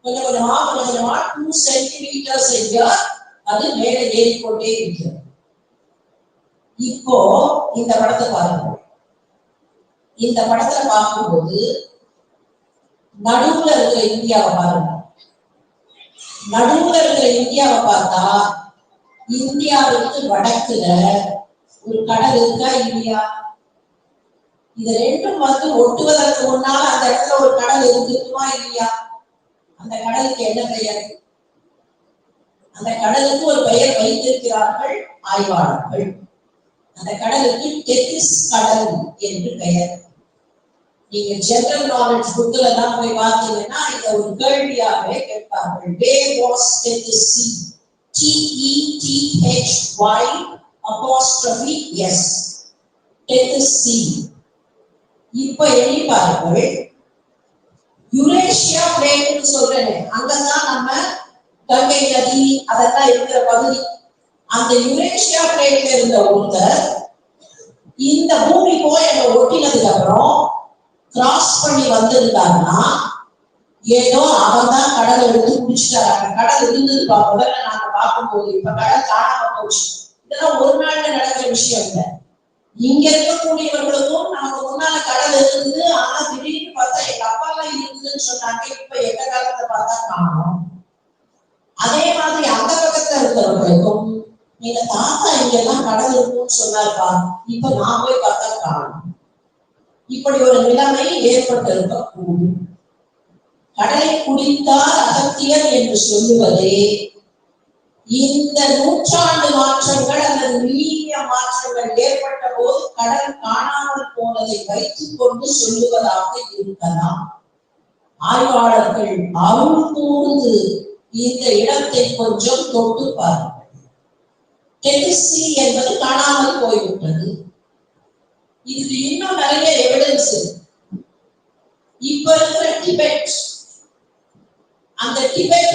கொஞ்சம் கொஞ்சமா 2 சென்டிமீட்டர் அது மேல ஏறிக்கொண்டே இருக்கிறது. இப்போ இந்த படத்தை பாருங்க. இந்த படத்துல பார்க்கும்போது நடுவுல இருக்கிற இந்தியாவை பாருங்க. நடுவுல இருக்கிற இந்தியாவை பார்த்தா இந்தியாவுக்கு வடக்குல ஒரு கடல் இருக்கா இல்லையா? இது ரெண்டும் வந்து ஒட்டுவதற்கு முன்னால் அந்த இடத்துல ஒரு கடல் இருந்துக்குமா இல்லையா? அந்த கடலுக்கு என்ன பெயர்? அந்த கடலுக்கு ஒரு பெயர் வைத்திருக்கிறார்கள் ஆய்வாளர்கள். அந்த கடலுக்கு டெத்திஸ் கடல் என்று பெயர். நீங்க ஜெனரல் நாலேஜ் புக்ல தான் போய் பார்த்தீங்கன்னா இத ஒரு கேள்வியாகவே கேட்பார்கள். Where was Tethys Sea? TETHY'. Tethys Sea. இப்ப எண்ணி பாருங்கள், யுரேஷியா பிளேட்னு சொல்றேன், அங்கதான் நம்ம கங்கை நதி அதெல்லாம் இருக்கிற பகுதி. அந்த யுரேஷியா பிளேட்ல இருந்த ஒருத்தர் இந்த பூமி போய் அங்க ஒட்டினதுக்கு அப்புறம் கிராஸ் பண்ணி வந்திருந்தாருன்னா ஏதோ அவன் தான் கடலை எடுத்து குடிச்சிட்டாரு. கடல் இருந்தது முதல்ல நாங்க பார்க்கும்போது, இப்ப கடல் காணாம போச்சு. இதெல்லாம் ஒரு நாள்ல நடக்கிற விஷயம் இல்லை. இங்க இருக்கக்கூடியவர்களுக்கும் நமக்கு முன்னால கடல் இருந்தது, ஆனா திடீர்னு பார்த்தா எங்க அப்பா எல்லாம் இருந்ததுன்னு சொன்னாங்க. இப்ப எங்க காலத்தை பார்த்தா காணும். அதே மாதிரி அந்த பக்கத்துல இருக்கிறவர்களுக்கும் எங்க தாத்தா இங்க எல்லாம் கடல் இருக்கும்னு சொன்னாருப்பா, இப்ப நான் போய் பார்த்தா காணும். இப்படி ஒரு நிலைமை ஏற்பட்டிருக்க கூடும். கடலை குடித்தார் அகத்தியர் என்று சொல்லுவதே இந்த நூற்றாண்டு மாற்றங்கள் அல்லது மில்லினிய மாற்றங்கள் ஏற்பட்ட போது கடல் காணாமல் போனதை வைத்துக் கொண்டு சொல்லுவதாக இருக்கலாம். ஆய்வாளர்கள் அருள் கூர்ந்து இந்த இடத்தை கொஞ்சம் தொட்டு பாருங்கள். டெத்திஸ் சீ என்பது காணாமல் போய்விட்டது. இதுக்கு இன்னும் நிறைய எவிடன்ஸ். இப்ப இருக்கிற டிபெட், அந்த டிபெட்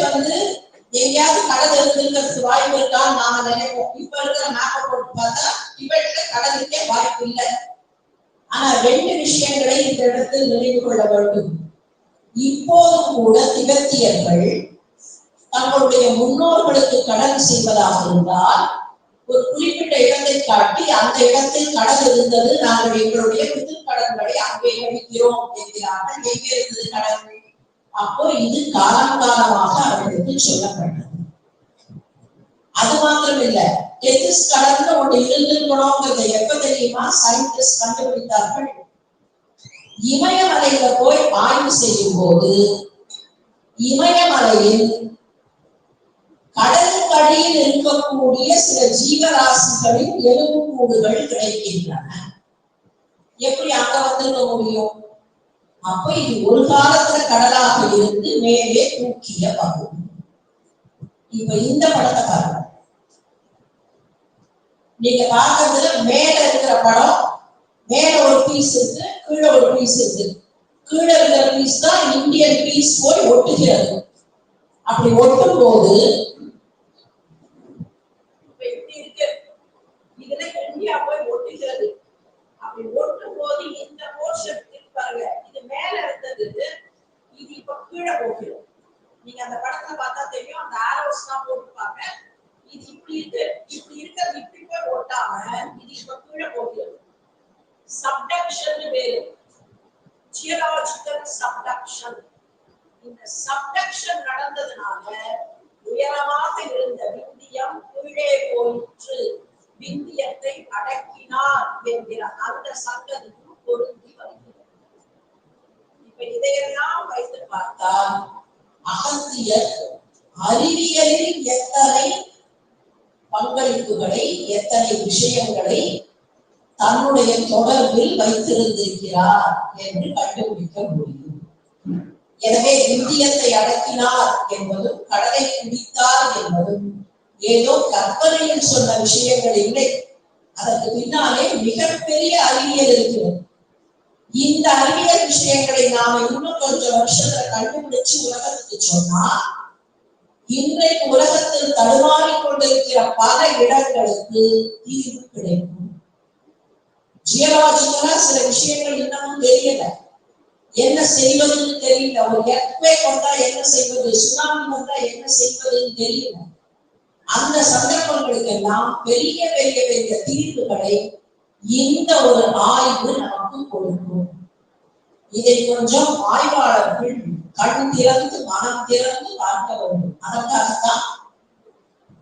எங்கேயாவது கடல் இருக்கிறதுக்கு வாய்ப்பு இருக்கான்னு நாம நினைப்போம். இப்ப இருக்கிற மேப்பை போட்டு பார்த்தா டிபெட்ல கடலுக்கே வாய்ப்பு இல்லை. ஆனா ரெண்டு விஷயங்களை இந்த இடத்தில் நினைவு கொள்ள வேண்டும். இப்போதும் கூட திபெத்தியர்கள் தங்களுடைய முன்னோர்களுக்கு கடன் செய்வதாக இருந்தால் ஒரு குறிப்பிட்ட இடத்தை காட்டி அந்த இடத்தில் கடல் இருந்தது, நாங்கள் எங்களுடைய பிதிர்க்கடன்களை அங்கே கழிக்கிறோம் என்கிறார்கள். எங்கே இருந்தது கடல்? அப்போ இது காலங்காலமாக அவர்களுக்கு சொல்லப்பட்டது. அது மாத்திரம் இல்ல, டெத்திஸ் கடல்ல ஒன்று இருந்துக்கணும்ங்கிறத எப்ப தெரியுமா சயின்டிஸ்ட் கண்டுபிடித்தார்கள்? இமயமலையில போய் ஆய்வு செய்யும் போது இமயமலையில் கடலுக்கு அடியில் இருக்கக்கூடிய சில ஜீவராசிகளின் எலும்புக்கூடுகள் கிடைக்கின்றன. எப்படி அங்க வந்திருக்க முடியும்? அப்ப இது ஒரு காலத்துல கடலாக இருந்து மேலே தூக்கிய பகுதி. இப்ப இந்த படத்தை பாருங்க. நீங்க பார்க்கறதுல மேல இருக்கிற படம், மேல ஒரு பீஸ் இருக்கு, கீழே ஒரு பீஸ் இருக்கு. கீழே இருக்கிற பீஸ் தான் இந்தியன் பீஸ் போய் ஒட்டுகிறது. அப்படி ஒட்டும் போது இதுல இந்தியா போய் ஒட்டுகிறது. அப்படி ஒட்டும் போது இந்த போர்ஷன் பாருங்க, இது மேல இருந்தது, இது இப்ப கீழே போகிறது. நீங்க அந்த படத்துல பார்த்தா தெரியும், அந்த ஆரோஸ் எல்லாம் போட்டுப்பாங்க. இது இப்படி இருக்கு, இப்படி இருக்கிறது இப்படி போய் ஒட்டாம இது இப்ப கீழே போகிறது. சப்டக்ஷன் பேரு, ஜியோலாஜிக்கல் சப்டக்ஷன். இந்த சப்டக்ஷன் நடந்ததுனால உயரமாக இருந்த விந்தியம் கீழே போயிற்று, விந்தியத்தை அடக்கினார் என்கிற அந்த சங்கதிக்கும் பொருந்தி வருகிறது. இப்ப இதையெல்லாம் வைத்து பார்த்தால் அகத்தியர் அறிவியலில் எத்தனை பங்களிப்புகளை, எத்தனை விஷயங்களை தன்னுடைய தொடர்பில் வைத்திருந்திருக்கிறார் என்று கண்டுபிடிக்க முடியும். எனவே விந்தியத்தை அடக்கினார் என்பதும் கடலை குடித்தார் என்பதும் ஏதோ கற்பனையில் சொன்ன விஷயங்கள் இல்லை. அதற்கு பின்னாலே மிகப்பெரிய அறிவியல் இருக்கிறது. இந்த அறிவியல் விஷயங்களை நாம இன்னும் கொஞ்சம் வருஷத்துல கண்டுபிடிச்சு உலகத்துக்கு சொன்னா இன்றைக்கு உலகத்தில் தடுமாறிக் கொண்டிருக்கிற பல இடங்களுக்கு தீர்வு கிடைக்கும். ஜியோலாஜிக்கலா சில விஷயங்கள் இன்னமும் தெரியல, என்ன செய்வதுன்னு தெரியல. ஒரு எர்த்குவேக் வந்தா என்ன செய்வது, சுனாமி வந்தா என்ன செய்வதுன்னு தெரியல. அந்த சந்தர்ப்பங்களுக்கு எல்லாம் பெரிய பெரிய பெரிய தீர்வுகளை இந்த ஒரு ஆய்வு நமக்கு கொடுக்கும். இதை கொஞ்சம் ஆய்வாளர்கள் கண் திறந்து மனம் திறந்து பார்க்க வேண்டும். அதற்காகத்தான்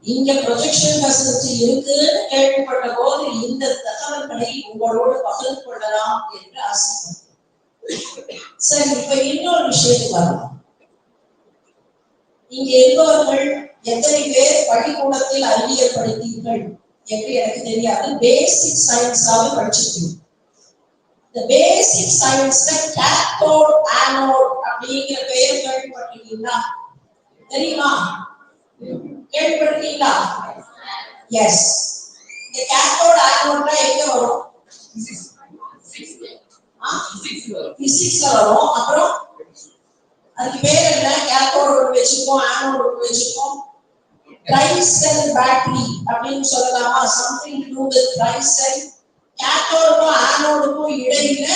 இங்க ப்ரொஜெக்ஷன் ஃபெசிலிட்டி இருக்குன்னு கேள்விப்பட்ட போது இந்த தகவல்களை உங்களோடு பகிர்ந்து கொள்ளலாம் என்று ஆசைப்பட்டேன். சரி, இப்ப இன்னொரு விஷயத்துக்கு வரலாம். இங்க இருப்பவர்கள் எத்தனை பேர் பள்ளிக்கூடத்தில் அறிவியல் படித்தீர்கள் என்று எனக்கு தெரியாது. பேசிக் சயின்ஸாவது படிச்சிருக்கீங்க. இந்த பேசிக் சயின்ஸ்ல கேத்தோட் ஆனோட் அப்படிங்கிற பெயர் கேள்விப்பட்டிருக்கீங்களா? தெரியுமா? கேள்விப்பட்டிருக்கீங்களா? எஸ். இந்த கேத்தோட் ஆனோட்னா எங்க வரும்? பிசிக்ஸ்ல வரும். அப்புறம் அதுக்கு பேர் என்ன? கேத்தோட் ஒன்று வச்சிருக்கோம், ஆனோட் ஒன்று வச்சிருக்கோம். ட்ரைசெல் பேட்டரி அப்படின்னு சொல்லலாமா? Something to do with dry cell. கேத்தோடுக்கும் ஆனோடுக்கும் இடையில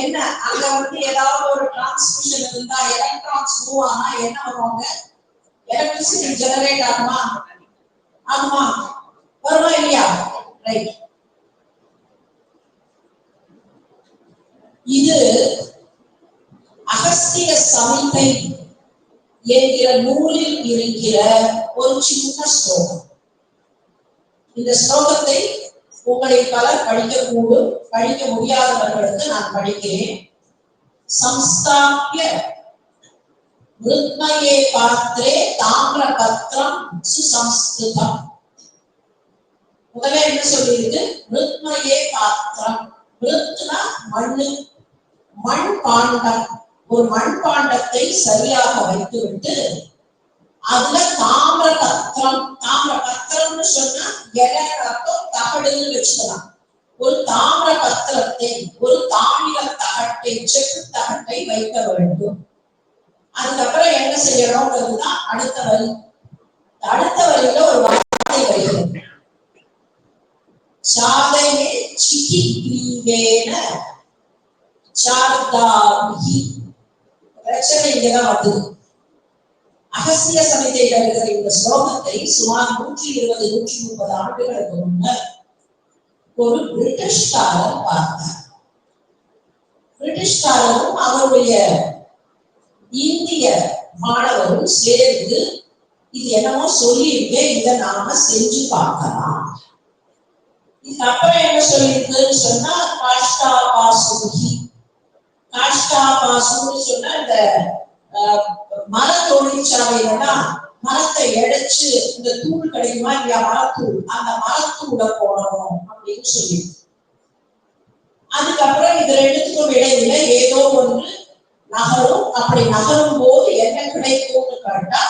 என்ன அங்க ஏதாவது ஒரு டிரான்ஸ்மிஷன் இருந்தா எலக்ட்ரான்ஸ் மூவ் ஆனா என்ன வருவாங்க? எலக்ட்ரிசிட்டி ஜெனரேட் ஆகுமா? ஆகுமா? வருமா இல்லையா? ரைட். இது அகஸ்திய சமிதை என்கிற நூலில் இருக்கிற ஒரு சின்ன ஸ்லோகம். இந்த ஸ்லோகத்தை உங்களில் பலர் படிக்கக்கூடும், படிக்க முடியாதவர்களுக்கு நான் படிக்கிறேன். சம்ஸ்தாப்ய மிருத்மயே பாத்ரே தாமிர பத்ரம் சுசம்ஸ்கிருதம். முதல்ல என்ன சொல்லியிருக்கு? மிருத்மயே பாத்திரம். மிருத்னா மண்ணு, மண் பாண்டம். ஒரு மண்பாண்டத்தை சரியாக வைத்துவிட்டு அதுல தாமிர பத்திரம். தாமிர பத்திரம்னு சொன்னா அர்த்தம் தகடுன்னு வச்சுக்கலாம். ஒரு தாமிர பத்திரத்தை, ஒரு தாமிர தகட்டை, செப்பு தகட்டை வைக்க வேண்டும். அதுக்கப்புறம் என்ன செய்யணும்ன்றதுதான் அடுத்த வரி. அடுத்த வரியில ஒரு வார்த்தை வருகிறது. சாதனே சிகி கிரீவேன சார்தாபிஹி. பிரச்சனை இங்கதான் வந்து அகஸ்திய சமிதையில் இருக்கிற இந்த ஸ்லோகத்தை சுமார் 120-130 ஆண்டுகளுக்கு முன்னர் ஒரு பிரிட்டிஷ்காரர் பார்த்தார். பிரிட்டிஷ்காரரும் அவருடைய இந்திய மாணவரும் சேர்ந்து இது என்னமோ சொல்லியிருக்கு, இதை நாம செஞ்சு பார்க்கலாம். இதுக்கப்புறம் என்ன சொல்லியிருக்குன்னு சொன்னா காஷ்டா பாசுகி. காஷ்டா பாசுன்னு சொன்னா இந்த மர தொழிற்சாலையிலதான் மரத்தை எடைச்சு இந்த தூள் கிடைக்குமா இல்லையா, மரத்தூள், அந்த மரத்தூளை போடணும் அப்படின்னு சொல்லி. அதுக்கப்புறம் இது ரெண்டுத்துக்கும் இடையில ஏதோ ஒன்று நகரும். அப்படி நகரும் போது என்ன கிடைக்கும்னு கேட்டா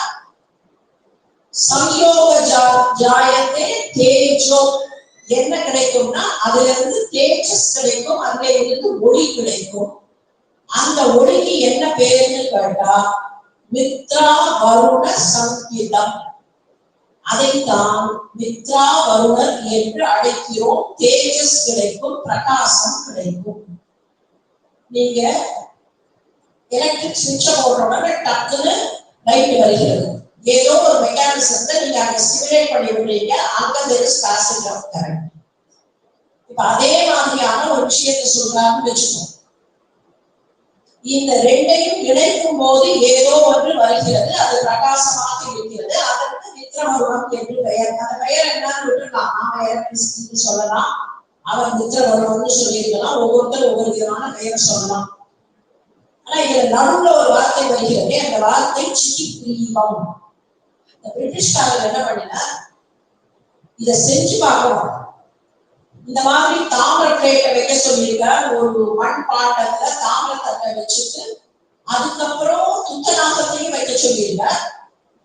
சம்யோக ஜாயத்தே தேஜோ. என்ன கிடைக்கும்னா அதுல இருந்து தேஜஸ் கிடைக்கும், அதுல இருந்து ஒளி கிடைக்கும். அந்த ஒளிக்கு என்ன பேருன்னு கேட்டா மித்ரா வருண சங்கீதம். அதைத்தான் மித்ரா வருணர் என்று அழைக்கிறோம். தேஜஸ் கிடைக்கும், பிரகாசம் கிடைக்கும். நீங்க எலக்ட்ரிக் சுவிட்சை போடுறோம்னா டக்குன்னு லைட் வருகிறது. ஏதோ ஒரு மெக்கானிசத்தை நீங்க அங்க ஸ்டிமுலேட் பண்ணி விடுறீங்க, அங்க there is passage of current. இப்ப அதே மாதிரியான ஒரு விஷயத்தை சொல்றாங்கன்னு வச்சுக்கோங்க. இந்த ரெண்டையும் இணைக்கும் போது ஏதோ ஒன்று வருகிறது, அது பிரகாசமாக இருக்கிறது. அதற்கு மித்ரவருணம் என்று பெயர். அந்த பெயர் என்னன்னு விட்டுருக்கலாம். நாம எலக்ட்ரிசிட்டி சொல்லலாம், அவர் மித்ரவருணம்னு சொல்லியிருக்கலாம். ஒவ்வொருத்தரும் ஒவ்வொரு விதமான பெயரை சொல்லலாம். ஆனா இதுல நடுவுல ஒரு வார்த்தை வருகிறது, அந்த வார்த்தை சிக்கி கிரீவம். இந்த பிரிட்டிஷ்காரர் என்ன பண்ணினா இதை செஞ்சு பார்க்கணும். இந்த மாதிரி தாமிர பிளேட்டை வைக்க சொல்லியிருக்கார். ஒரு மண் பாண்டத்துல தாமிர தட்டை வச்சுட்டு அதுக்கப்புறம் துத்தநாகத்தையும் வைக்க சொல்லியிருக்கார்.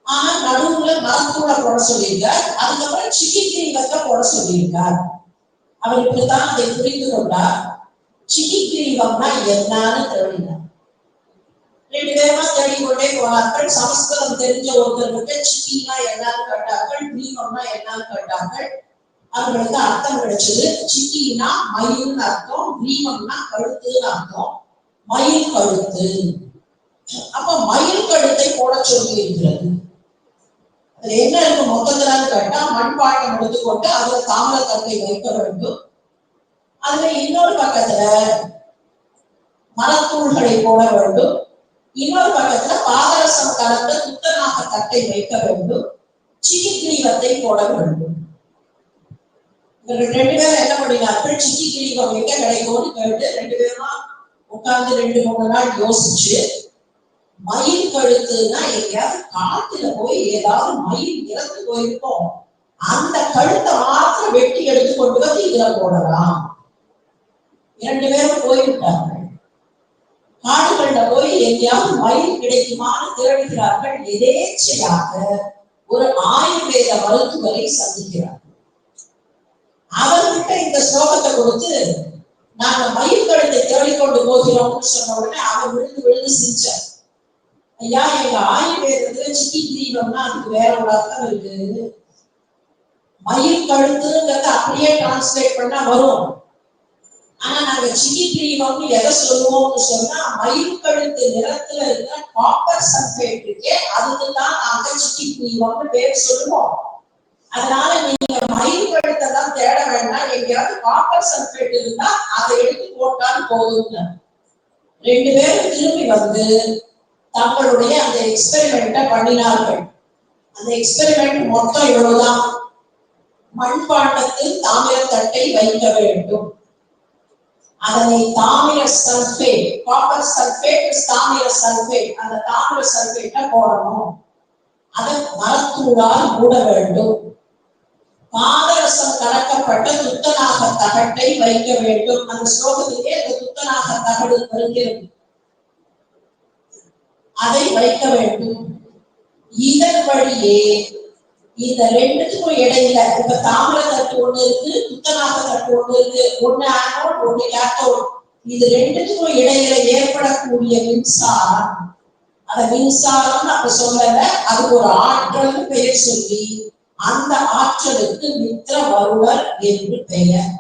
ஆனா நடுவுல மரத்தூளை போட சொல்லியிருக்கார். அதுக்கப்புறம் சிக்கி கிரீவத்தை போட சொல்லியிருக்கார். அவர் இப்படித்தான் அதை புரிந்து கொண்டார். சிக்கி கிரீவம்னா என்னன்னு தேடினார். 2 பேருமா தேடிக்கொண்டே போனார்கள். சமஸ்கிருதம் தெரிஞ்ச ஒருத்தர்கிட்ட சிக்கினா என்னன்னு கேட்டார்கள், கிரீவம்னா என்னன்னு கேட்டார்கள். அவர்களுக்கு அர்த்தம் கிடைச்சது. சிக்கினா மயில்னு அர்த்தம், கிரீவம்னா கழுத்துன்னு அர்த்தம். மயில் கழுத்து. அப்ப மயில் கழுத்தை போட சொல்லி இருக்கிறது. அதுல என்ன இருக்கு மொத்தத்துலன்னு கேட்டா மண்பாட்டம் எடுத்துக்கொண்டு அதுல தாமிர தட்டை வைக்க வேண்டும். அதுல இன்னொரு பக்கத்துல மரத்தூள்களை போட வேண்டும். இன்னொரு பக்கத்துல பாதரசம் கலந்த துத்தநாக தட்டை வைக்க வேண்டும். சிக்கி கிரீவத்தை போட வேண்டும். இவர்கள் 2 பேரும் என்ன பண்ணினார்கள், சிக்கி கிரீவம் எங்க கிடைக்கும்னு கேட்டு 2 பேருமா உட்கார்ந்து 2-3 நாள் யோசிச்சு மயில் கழுத்துனா எங்கேயாவது காட்டுல போய் ஏதாவது மயில் இறந்து போயிருக்கும், அந்த கழுத்தை மாத்திரம் வெட்டி எடுத்து கொண்டு வந்து இதுல போடலாம். 2 பேரும் போய்விட்டார்கள். காடுகள்ல போய் எங்கேயாவது மயில் கிடைக்குமாறு தேடுகிறார்கள். எதேச்சையாக ஒரு ஆயுர்வேத மருத்துவரை சந்திக்கிறார். அவர்கிட்ட இந்த ஸ்லோகத்தை கொடுத்து நாங்க மயில் கழுத்தை தேடிக்கொண்டு போகிறோம்னு சொன்ன உடனே அவர் விழுந்து விழுந்து சிரிச்சார். ஐயா, எங்க ஆயுர்வேதத்துல சிக்கி கிரீவம்னா அதுக்கு வேற ஒரு அர்த்தம் இருக்கு. மயில் கழுத்துங்கிறத அப்படியே டிரான்ஸ்லேட் பண்ணா வரும். ஆனா நாங்க சிக்கி கிரீவம்னு எதை சொல்லுவோம்னு சொன்னா, மயில் கழுத்து நிறத்துல இருக்கிற காப்பர் சல்பேட் இருக்கே, அதுக்குதான் நாங்க சிக்கி கிரீவம்னு பேர் சொல்லுவோம். அதனால நீங்க மயில் கழுத்தை தான் தேட வேண்டாம், எங்கேயாவது காப்பர் சல்பேட் இருந்தா அதை எடுத்து போட்டால் போதுங்க. 2 பேரும் திரும்பி வந்து தங்களுடைய அந்த எக்ஸ்பெரிமெண்ட்டை பண்ணினார்கள். அந்த எக்ஸ்பெரிமெண்ட் மொத்தம் இவ்வளவுதான். மண்பாண்டத்தில் தாமிர தட்டை வைக்க வேண்டும். அதனை தாமிர சல்பேட், காப்பர் சல்பேட், தாமிர சல்பேட், அந்த தாமிர சல்பேட்டை போடணும். அதை மரத்தூளால் மூட வேண்டும். பாதரசம் கலக்கப்பட்ட துத்தநாக தகட்டை வைக்க வேண்டும். அந்த ஸ்லோகத்திலே அந்த துத்தநாக தகடு வருகிறது, அதை வைக்க வேண்டும். இதன் வழியே இந்த 2த்துக்கும் இடையில இப்ப தாமிர தட்டு ஒண்ணு இருக்கு, துத்தநாக தட்டு ஒண்ணு இருக்கு, ஒண்ணு ஆனோட் ஒண்ணு கேத்தோட். இது 2த்துக்கும் இடையில ஏற்படக்கூடிய மின்சாரம், அந்த மின்சாரம் அப்ப சொல்லல, அதுக்கு ஒரு ஆற்றல் பெயர் சொல்லி அந்த ஆற்றலுக்கு மித்திர வருணர் என்று பெயர்.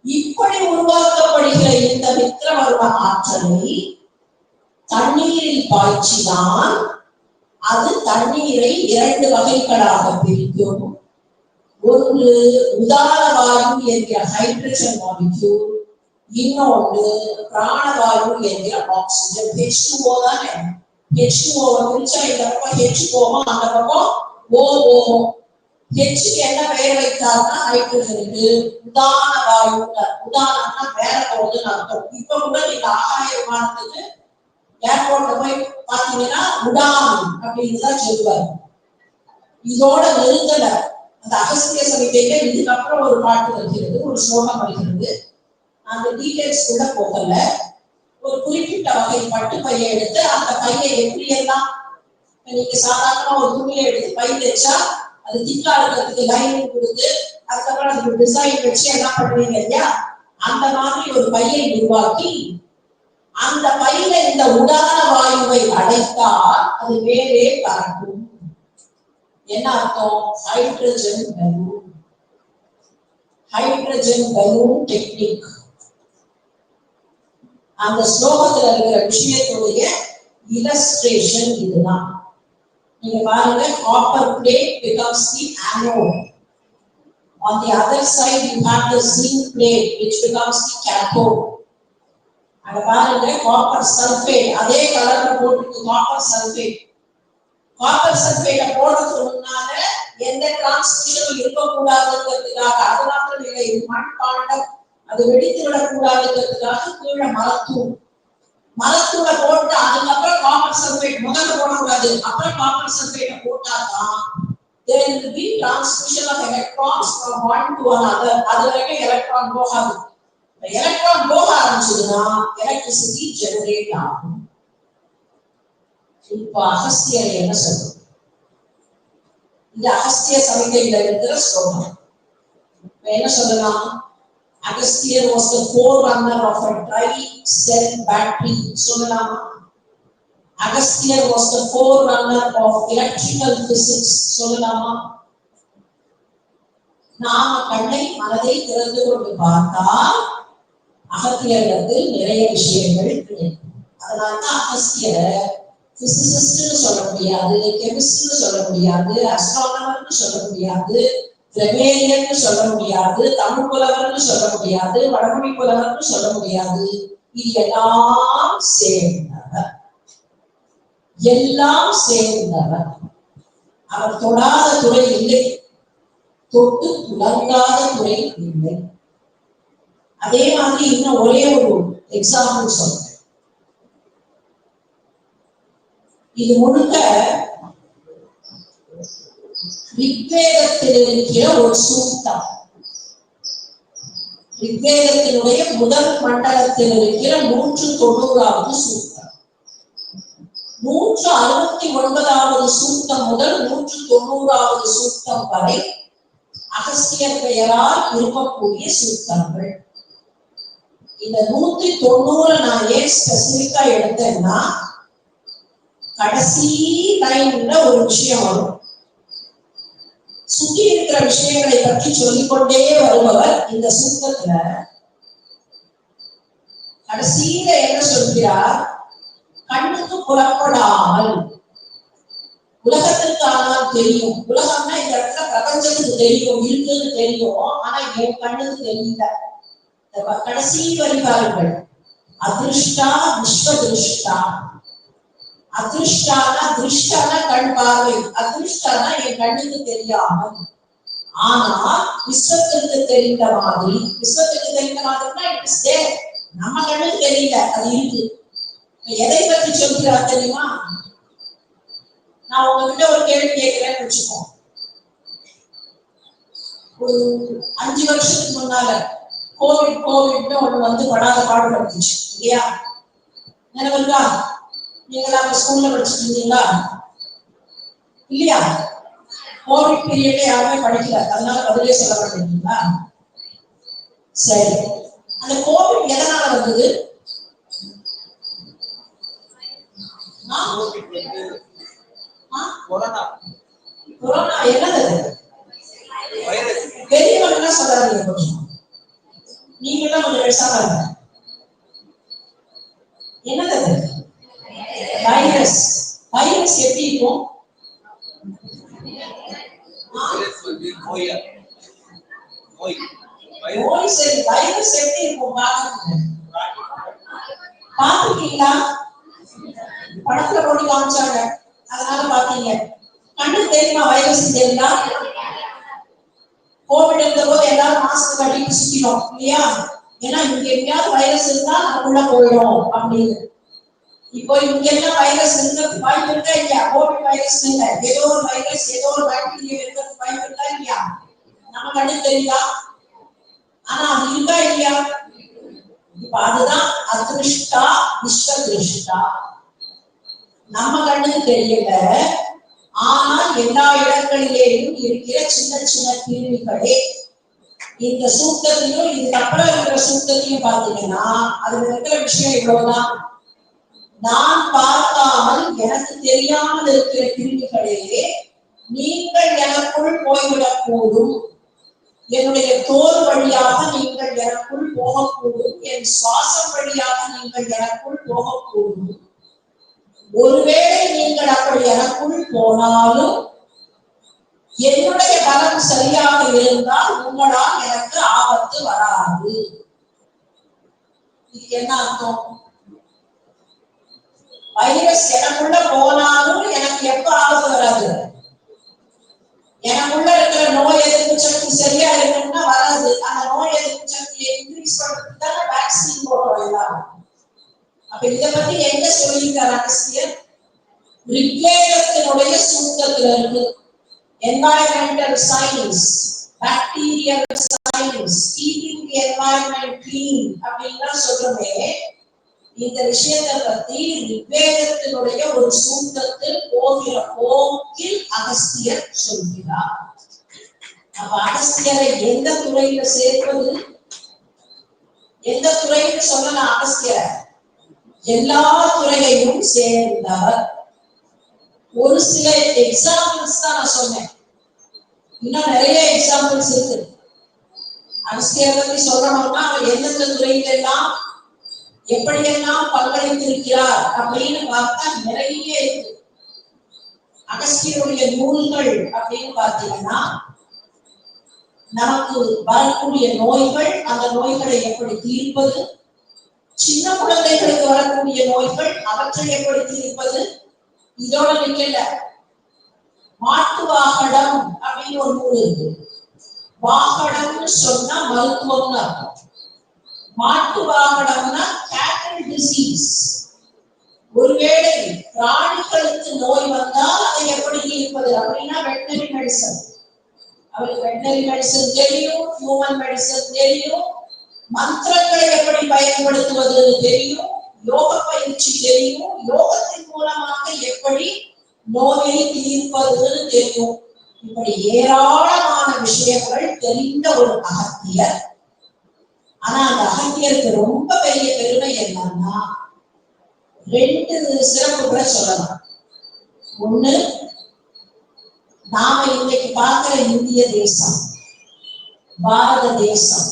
இப்படி உருவாக்கப்படுகிற இந்த மித்திர வருண ஆற்றலை தண்ணீரில் பாய்ச்சினால் அது தண்ணீரை 2 வகைகளாக பிரிக்கும். ஒன்று உதாரவாயு என்கிற ஹைட்ரஜன் மாலிக்யூல், இன்னொன்று பிராணவாயு என்கிற ஆக்சிஜன். H2O தானே, H2O பிரிச்சா இந்த பக்கம் H போகும், அந்த பக்கம் O போகும். H என்ன பெயர் வைத்தார்னா ஹைட்ரஜனுக்கு உதான வாயு. உதாரணம்னா மேல போகுதுன்னு அர்த்தம். இப்ப கூட நீங்க ஆகாய விமானத்துக்கு ஏர்போர்ட்ல போய் பாத்தீங்கன்னா உடான் அப்படின்னு தான் சொல்லுவாரு. இதோட நெருங்கல அந்த அகஸ்திய சமிதையில இதுக்கப்புறம் ஒரு பாட்டு வருகிறது, ஒரு ஸ்லோகம் வருகிறது. அந்த டீடைல்ஸ் கூட போகல. ஒரு குறிப்பிட்ட வகை பட்டு பையை எடுத்து அந்த பையை எப்படி எல்லாம் நீங்க சாதாரணமா ஒரு துணியை எடுத்து பை வச்சா அது திக்கா இருக்கிறதுக்கு லைனிங் கொடுத்து அதுக்கப்புறம் அதுக்கு டிசைன் வச்சு எல்லாம் பண்ணுவீங்க இல்லையா, அந்த மாதிரி ஒரு பையை உருவாக்கி அந்த பையில இந்த உடான வாயுவை அடைத்தால் அது மேலே பறக்கும். என்ன அர்த்தம்? Hydrogen balloon. Hydrogen balloon technique. அந்த ஸ்லோகத்துல இருக்கிற விஷயத்துடைய இல்லஸ்ட்ரேஷன் இதுதான். நீங்க பாருங்க, copper plate becomes the anode. On the other side you have the zinc plate which becomes the cathode. அங்க பாருங்க, காப்பர் சல்பேட் அதே கலர்ல போட்டு காப்பர் சல்பேட். காப்பர் சல்பேட்டை போடுறதுக்கு முன்னால எந்த டிரான்ஸ்மிஷனும் இருக்கக்கூடாதுங்கிறதுக்காக, அது மாத்திரம் இல்லை, இது மண்பாண்டம், அது வெடித்து விடக்கூடாதுங்கிறதுக்காக கீழே மரத்தூளை போட்டு அதுக்கப்புறம் காப்பர் சல்பேட் முதல்ல போடக்கூடாது, அப்புறம் காப்பர் சல்பேட்டை போட்டாதான் there will be transmission of electrons from one to another. அது வரைக்கும் எலக்ட்ரான் போகாது. எலக்ட்ரான் போக ஆரம்பிச்சதுன்னா எலக்ட்ரிசிட்டி ஜெனரேட் ஆகும். இப்ப அகஸ்தியர் என்ன சொல்றது? இந்த அகஸ்திய சமிதையில இருக்கிற ஸ்லோகம் என்ன சொல்லலாம்? Agastya was the forerunner of a tri-cell battery. சொல்லலாமா? Agastya was the forerunner of electrical physics. சொல்லலாமா? நாம கண்ணை மனதை திறந்து கொண்டு பார்த்தால் அகத்தியர்களுக்கு நிறைய விஷயங்கள் கிடைக்கும். அதனால்தான் அகஸ்தியரை பிசிசிஸ்ட்னு சொல்ல முடியாது, கெமிஸ்ட்னு சொல்ல முடியாது, அஸ்ட்ரானமர்னு சொல்ல முடியாது, கிரமேரியன்னு சொல்ல முடியாது, தமிழ் புலவர்னு சொல்ல முடியாது, வடமொழி புலவர்னு சொல்ல முடியாது. இது எல்லாம் சேர்ந்தவர், எல்லாம் சேர்ந்தவர். அவர் தொடாத துறை இல்லை, தொட்டு துலங்காத துறை இல்லை. அதே மாதிரி இன்னும் ஒரே ஒரு எக்ஸாம்பிள் சொல்றேன். இது முழுக்க ரிக்வேதத்தில் இருக்கிற ஒரு சூக்தம். ரிக்வேதத்தினுடைய முதல் மண்டலத்தில் இருக்கிற 190வது சூக்தம். 169வது சூக்தம் முதல் 190வது சூக்தம் வரை அகஸ்தியர் பெயரால் இருக்கக்கூடிய சூக்தங்கள். இந்த 190 நான் ஏன் ஸ்பெசிபிக்கா எடுத்தேன்னா, கடைசி லைன்ல ஒரு விஷயம் வரும். சுற்றி இருக்கிற விஷயங்களை பற்றி சொல்லிக்கொண்டே வருபவர் இந்த சூக்தத்துல கடைசியில என்ன சொல்கிறார்? கண்ணுக்கு புறப்படாமல், உலகத்திற்கு ஆனால் தெரியும். உலகம்னா இந்த இடத்துல பிரபஞ்சத்துக்கு தெரியும், இருக்குன்னு தெரியும். ஆனா என் கண்ணுக்கு தெரியல. கடைசி வரி பாருங்கள். அதிருஷ்டா விஸ்வ திருஷ்டா. அதிருஷ்டானா, திருஷ்டானா கண் பார்வை, அதிருஷ்டானா என் கண்ணுக்கு தெரியாமல், ஆனா விஸ்வத்திற்கு தெரிந்த மாதிரி. விஸ்வத்திற்கு தெரிந்த மாதிரினா இட் இஸ் தேர், நம்ம கண்ணுக்கு தெரியல, அது இருக்கு. எதை பற்றி சொல்கிறார் தெரியுமா? நான் உங்ககிட்ட ஒரு கேள்வி கேட்கிறேன்னு வச்சுக்கோம். ஒரு 5 வருஷத்துக்கு முன்னால கோவிட்னு ஒண்ணு வந்து படாத பாடுபடுத்துச்சு இல்லையா? நினைவுங்களா? நீங்களா அப்ப ஸ்கூல்ல படிச்சுட்டு இருந்தீங்களா? இல்லையா? கோவிட் பீரியட்ல யாருமே படிக்கல, அதனால பதிலே சொல்ல மாட்டேங்களா? சரி, அந்த கோவிட் எதனால வந்தது? கொரோனா என்னது? பெரியவங்க சொல்லாதீங்க, கொஞ்சம் நீங்களாம் கொஞ்சம் பேசாம. என்னது? வைரஸ். வைரஸ் எப்படி இருக்கும்? சரி, வைரஸ் எப்படி இருக்கும்? பாத்துருக்கீங்களா? படத்துல போட்டு காமிச்சாங்க, அதனால பாத்தீங்க. கண்ணுக்கு தெரியுமா வைரஸ் தெரியுமா? கோவிட் இருந்த போது எல்லாரும் மாஸ்க் கட்டிட்டு சுத்தினோம் இல்லையா? ஏன்னா இங்க எங்கேயாவது வைரஸ் இருந்தா நமக்குள்ள போயிடும் அப்படின்னு. இப்போ இங்க எல்லாம் வைரஸ் இருக்கிறது வாய்ப்பு இருக்கா இல்லையா? கோவிட் வைரஸ் இல்ல, ஏதோ ஒரு வைரஸ், ஏதோ ஒரு பாக்டீரியா இருக்கிறது வாய்ப்பு இருக்கா இல்லையா? நம்ம கண்ணுக்கு தெரியுதா? ஆனா அது இருக்கா இல்லையா? இப்ப அதுதான் அதிருஷ்டா விஸ்வ திருஷ்டா. நம்ம கண்ணுக்கு தெரியல, ஆனா எல்லா இடங்களிலேயும் இருக்கிற சின்ன சின்ன கிருமிகளே. இந்த சூக்தத்தையும் இதுக்கப்புறம் இருக்கிற சூக்தத்தையும் பாத்தீங்கன்னா அதுல இருக்கிற விஷயம் இவ்வளவுதான். நான் பார்க்காமல் எனக்கு தெரியாமல் இருக்கிற கிருமிகளையே நீங்கள் எனக்குள் போய்விடக் கூடும், என்னுடைய தோல் வழியாக நீங்கள் எனக்குள் போகக்கூடும், என் சுவாசம் வழியாக நீங்கள் எனக்குள் போகக்கூடும். ஒருவேளை நீங்கள் அப்படி எனக்குள் போனாலும் என்னுடைய பலம் சரியாக இருந்தால் உங்களால் எனக்கு ஆபத்து வராது. இது என்ன அர்த்தம்? வைரஸ் எனக்குள்ள போனாலும் எனக்கு எப்ப ஆபத்து வராது? எனக்குள்ள இருக்கிற நோய் எதிர்ப்பு சக்தி சரியா இருக்குன்னா வராது. அந்த நோய் எதிர்ப்பு சக்தியை இன்க்ரீஸ் பண்றதுக்கு தான் வேக்சின் போடுறோம் எல்லாரும். அப்ப இதை பத்தி எங்க சொல்லியிருக்காரு அகஸ்தியர்? ரிக்வேதத்தினுடைய சூக்தத்துல இருக்கு. Environmental science, bacterial science, keeping the environment clean அப்படின்னா சொல்றமே. இந்த விஷயத்தை பத்தி ரிக்வேதத்தினுடைய ஒரு சூக்தத்தில் போகிற போக்கில் அகஸ்தியர் சொல்கிறார். அப்ப அகஸ்தியரை எந்த துறையில சேர்ப்பது? எந்த துறைன்னு சொல்லலாம் அகஸ்தியரை? எல்லா துறையையும் சேர்ந்தவர். ஒரு சில எக்ஸாம்பிள்ஸ் தான் நான் சொன்னேன், இன்னும் நிறைய எக்ஸாம்பிள்ஸ் இருக்கு. அகஸ்தியர் பத்தி சொல்லணும்னா அவர் எந்தெந்த துறையில எல்லாம் எப்படியெல்லாம் பங்களித்திருக்கிறார் அப்படின்னு பார்த்தா நிறைய இருக்கு. அகஸ்தியருடைய நூல்கள் அப்படின்னு பார்த்தீங்கன்னா நமக்கு வரக்கூடிய நோய்கள், அந்த நோய்களை எப்படி தீர்ப்பது, சின்ன குழந்தைகளுக்கு வரக்கூடிய நோய்கள் அவற்றை எப்படி தீர்ப்பது, இதோட நிக்கல. மாட்டு வாகடம் அப்படின்னு ஒரு நூல் இருக்கு. வாகடம்னு சொன்னா மருத்துவம்னு அர்த்தம். மாட்டு வாகடம்னா கேட்டல் டிசீஸ். ஒருவேளை பிராணிகளுக்கு நோய் வந்தால் அதை எப்படி தீர்ப்பது அப்படின்னா வெட்டனரி மெடிசன். அவருக்கு வெட்டனரி மெடிசன் தெரியும், ஹியூமன் மெடிசன் தெரியும், மந்திரங்களை எப்படி பயன்படுத்துவது தெரியும், யோக பயிற்சி தெரியும், யோகத்தின் மூலமாக எப்படி நோயை தீர்ப்பதுன்னு தெரியும். இப்படி ஏராளமான விஷயங்கள் தெரிந்த ஒரு அகத்தியர். ஆனா அந்த அகத்தியருக்கு ரொம்ப பெரிய பெருமை என்னன்னா, 2 சிறப்புகளை சொல்லலாம். ஒண்ணு, நாம இன்னைக்கு பார்க்கிற இந்திய தேசம், பாரத தேசம்,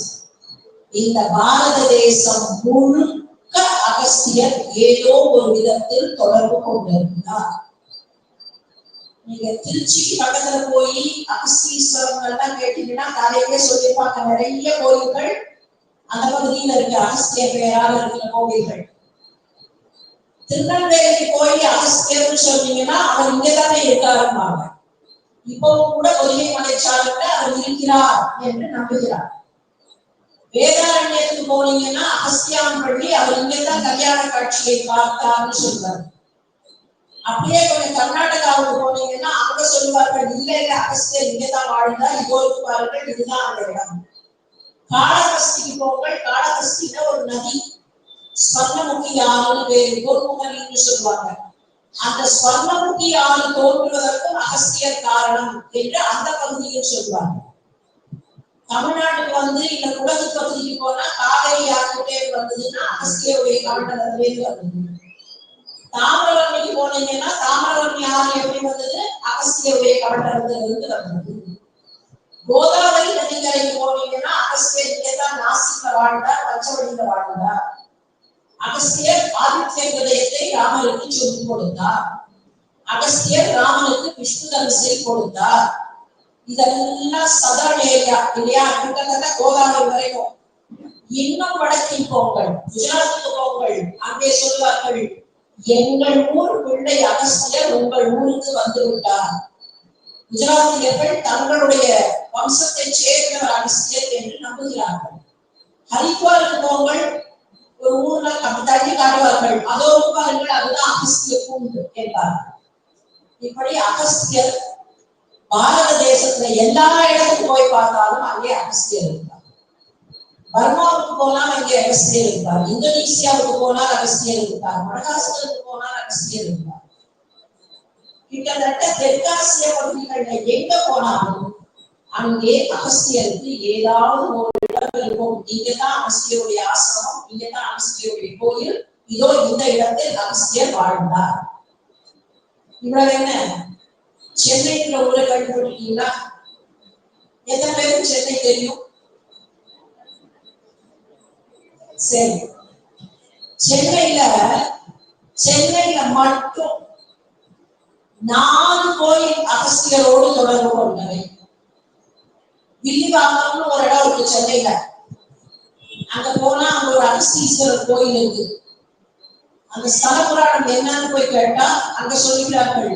இந்த பாரத தேசம் முழுக்க அகஸ்தியர் ஏதோ ஒரு விதத்தில் தொடர்பு கொண்டிருந்தார். நீங்க திருச்சிக்கு பக்கத்துல போய் அகஸ்தீஸ்வரம் எல்லாம் கேட்டீங்கன்னா காலையிலே சொல்லியிருப்பாங்க, நிறைய கோயில்கள் அந்த பகுதியில் இருக்க அகஸ்தியர் பெயரால் இருக்கிற கோவில்கள். திருநெல்வேலிக்கு போய் அகஸ்தியர்னு சொன்னீங்கன்னா அவர் இங்கதானே இருக்காருப்பாங்க. இப்பவும் கூட பொதிகை மலைச்சாலையில அவர் இருக்கிறார் என்று நம்புகிறார். வேதாரண்யத்துக்கு போனீங்கன்னா அகஸ்தியான் பள்ளி, அவர் இங்கதான் கல்யாண காட்சியை பார்த்தார்னு சொல்றாரு. அப்படியே கொஞ்சம் கர்நாடகாவுக்கு போனீங்கன்னா அங்க சொல்லுவார்கள், இல்ல இல்ல அகஸ்தியர் இங்கதான் வாழ்ந்தா, இதோருக்கு பாருங்கள் இதுதான் அந்த இடம். காளஹஸ்திக்கு போங்கள், காளஹஸ்தில ஒரு நதி, ஸ்வர்ணமுகி ஆறுன்னு பேரு, கோர்முகலின்னு சொல்லுவாங்க. அந்த ஸ்வர்ணமுகி ஆறு தோன்றுவதற்கும் அகஸ்தியர் காரணம் என்று அந்த பகுதியில் சொல்லுவாங்க. தமிழ்நாட்டுக்கு வந்து இந்த குடகு பகுதிக்கு போனா காவேரி யாருக்கிட்டே வந்ததுன்னா அகஸ்தியருடைய கமண்டலத்திலேருந்து வந்தது. தாமிரவர்ணிக்கு போனீங்கன்னா தாமிரவர்ணி ஆறு எப்படி வந்தது? அகஸ்தியருடைய கமண்டலத்திலிருந்து வந்தது. கோதாவரி நதிக்கரைக்கு போனீங்கன்னா அகஸ்தியர் இங்கேதான் நாசிக்ல வாழ்ந்தார், பஞ்சவடியில வாழ்ந்தார். அகஸ்தியர் ஆதித்ய ஹிருதயத்தை ராமருக்கு சொல்லிக் கொடுத்தார். அகஸ்தியர் ராமனுக்கு விஷ்ணு தனுசை கொடுத்தார். இதெல்லாம் சதர்ன் ஏரியா இல்லையா, கிட்டத்தட்ட கோதாவரி வரைக்கும். இன்னும் வடக்கே போங்கள், குஜராத்துக்கு போங்கள், அங்கே சொல்வார்கள், எங்கள் ஊர் பிள்ளை அகஸ்தியர் உங்கள் ஊருக்கு வந்து விட்டார். குஜராத்தியர்கள் தங்களுடைய வம்சத்தை சேர்ந்தவர் அகஸ்தியர் என்று நம்புகிறார்கள். ஹரித்வாருக்கு போங்கள், ஒரு ஊர்ல தள்ளி காட்டுவார்கள், அதோ பாருங்கள் அதுதான் அகஸ்திய பூண்டு என்பார்கள். இப்படி அகஸ்தியர் பாரத தேசத்துல எல்லா இடத்துக்கும் போய் பார்த்தாலும் அங்கே அகஸ்தியர் இருந்தார். பர்மாவுக்கு போனால் அங்கே அகஸ்தியர் இருந்தார், இந்தோனேசியாவுக்கு போனால் அகஸ்தியர் இருந்தார், மடகாஸ்கருக்கு போனால் அகஸ்தியர் இருந்தார். கிட்டத்தட்ட தெற்காசிய பகுதிகளில் எங்க போனாலும் அங்கே அகஸ்தியருக்கு ஏதாவது ஒரு இடம் இருக்கும். இங்கதான் அகஸ்தியருடைய ஆசிரமம், இங்கதான் அகஸ்தியருடைய கோயில், இதோ இந்த இடத்தில் அகஸ்தியர் வாழ்ந்தார். இவ்வளவு என்ன, சென்னைக்குள்ள ஊரை கண்டுபிடிக்கீங்களா? எத்தனை பேருக்கு சென்னை தெரியும்? சரி, சென்னையில மட்டும் 4 கோயில் அகஸ்தியரோடு தொடர்பு கொண்டவை. வில்லிவாக்கம்னு ஒரு இடம் இருக்கு சென்னையில. அங்க போனா அங்க ஒரு அகஸ்தீஸ்வரர் கோயில் இருக்கு. அந்த ஸ்தல புராணம் என்னன்னு போய் கேட்டா அங்க சொல்லிக்கிறார்கள்,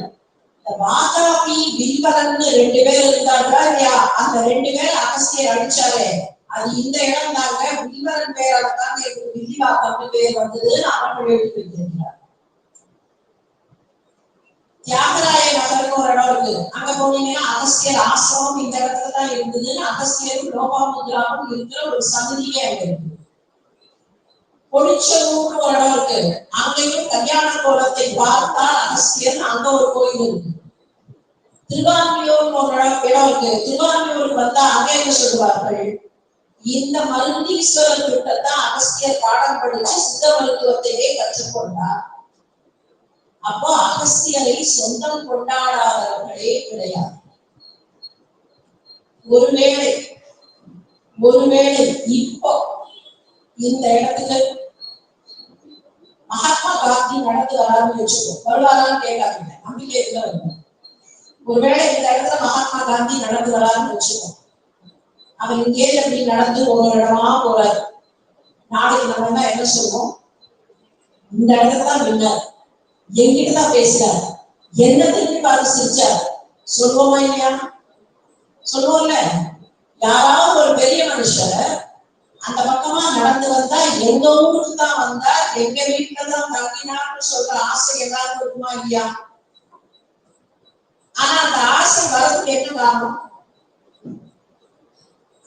வாதாபி வில்வலன்னு 2 பேர் இருந்தாங்களா இல்லையா, அந்த 2 பேர் அகஸ்தியர் அடிச்சாரு, அது இந்த இடம் தாங்க, வில்வலன் பேரால தாங்க இருக்கு வில்லிவாக்கம்னு பேர் வந்ததுன்னு அவர்கள் எழுதி வைத்திருக்கிறார். தியாகராய நகருக்கு ஒரு இடம் இருக்கு. அங்க போனீங்கன்னா அகஸ்தியர் ஆசிரமம் இந்த இடத்துல தான் இருந்ததுன்னு அகஸ்தியரும் லோபாமுத்ராவும் இருக்கிற ஒரு சன்னதியே அங்க இருக்கு. பொடிச்சூர்னு ஒரு இடம் இருக்கு. அங்கேயும் கல்யாண கோலத்தை பார்த்தால் அகஸ்தியர், அங்க ஒரு கோயில் இருக்கு. திருவான்மியூர்னு ஒரு இடம் இருக்கு. திருவான்மியூருக்கு வந்தா அங்க என்ன சொல்லுவார்கள், இந்த மருந்தீஸ்வரர் கிட்டத்தான் அகஸ்தியர் பாடம் படிச்சு சித்த மருத்துவத்தையே கற்றுக்கொண்டார். அப்போ அகஸ்தியரை சொந்தம் கொண்டாடாதவர்களே கிடையாது. ஒருவேளை இப்போ இந்த இடத்துக்கு மகாத்மா காந்தி நடந்து வரான்னு வச்சுக்கோ, வருவாரான்னு கேட்காதீங்க, நம்பிக்கைக்குள்ள வருவார். ஒருவேளை இந்த இடத்துல மகாத்மா காந்தி நடந்து வரான்னு வச்சுக்கோ, அவர் இங்கே அப்படி நடந்து ஒரு இடமா போறாரு. நாளைக்கு நம்ம என்ன சொல்லுவோம், இந்த இடத்துல தான் நின்னார், என்கிட்டதான் பேசுறாரு, என்ன திரும்பி பார்த்து சிரிச்சார், சொல்லுவோமா இல்லையா? சொல்லுவோம்ல. யாராவது ஒரு பெரிய மனுஷர் அந்த பக்கமா நடந்து கடந்து வந்தா எங்க ஊருக்கு தான் வந்தா, எங்க வீட்டுல தான் தங்கினார்னு சொல்ற ஆசை எல்லாரும் இருக்குமா இல்லையா? ஆனா அந்த ஆசை வரதுக்கு என்ன காரணம்?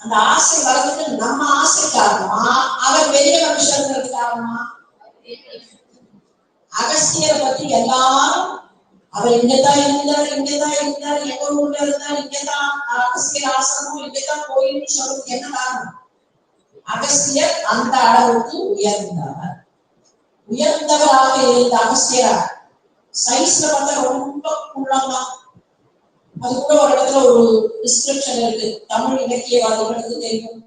அந்த ஆசை வரதுக்கு நம்ம ஆசை காரணமா, அவர் பெரிய மனுஷங்கிறது காரணமா? அகஸ்தியரை பத்தி எல்லாரும் அவர் இங்கதான் இருந்தார், எங்க ஊர்ல இருந்தார், இங்கதான் அகஸ்தியர் ஆசிரமம், இங்கதான் கோயில்னு சொல்றதுக்கு என்ன காரணம்? அகஸ்தியர் அந்த அளவுக்கு உயர்ந்தவராக இருந்த அகஸ்தியர் சைஸ்ல பார்த்தா ரொம்ப குள்ளம்தான். அது கூட ஒரு இடத்துல ஒரு டிஸ்கிரிப்ஷன் இருக்கு, தமிழ் இலக்கியவாதிகளுக்கு தெரியும்.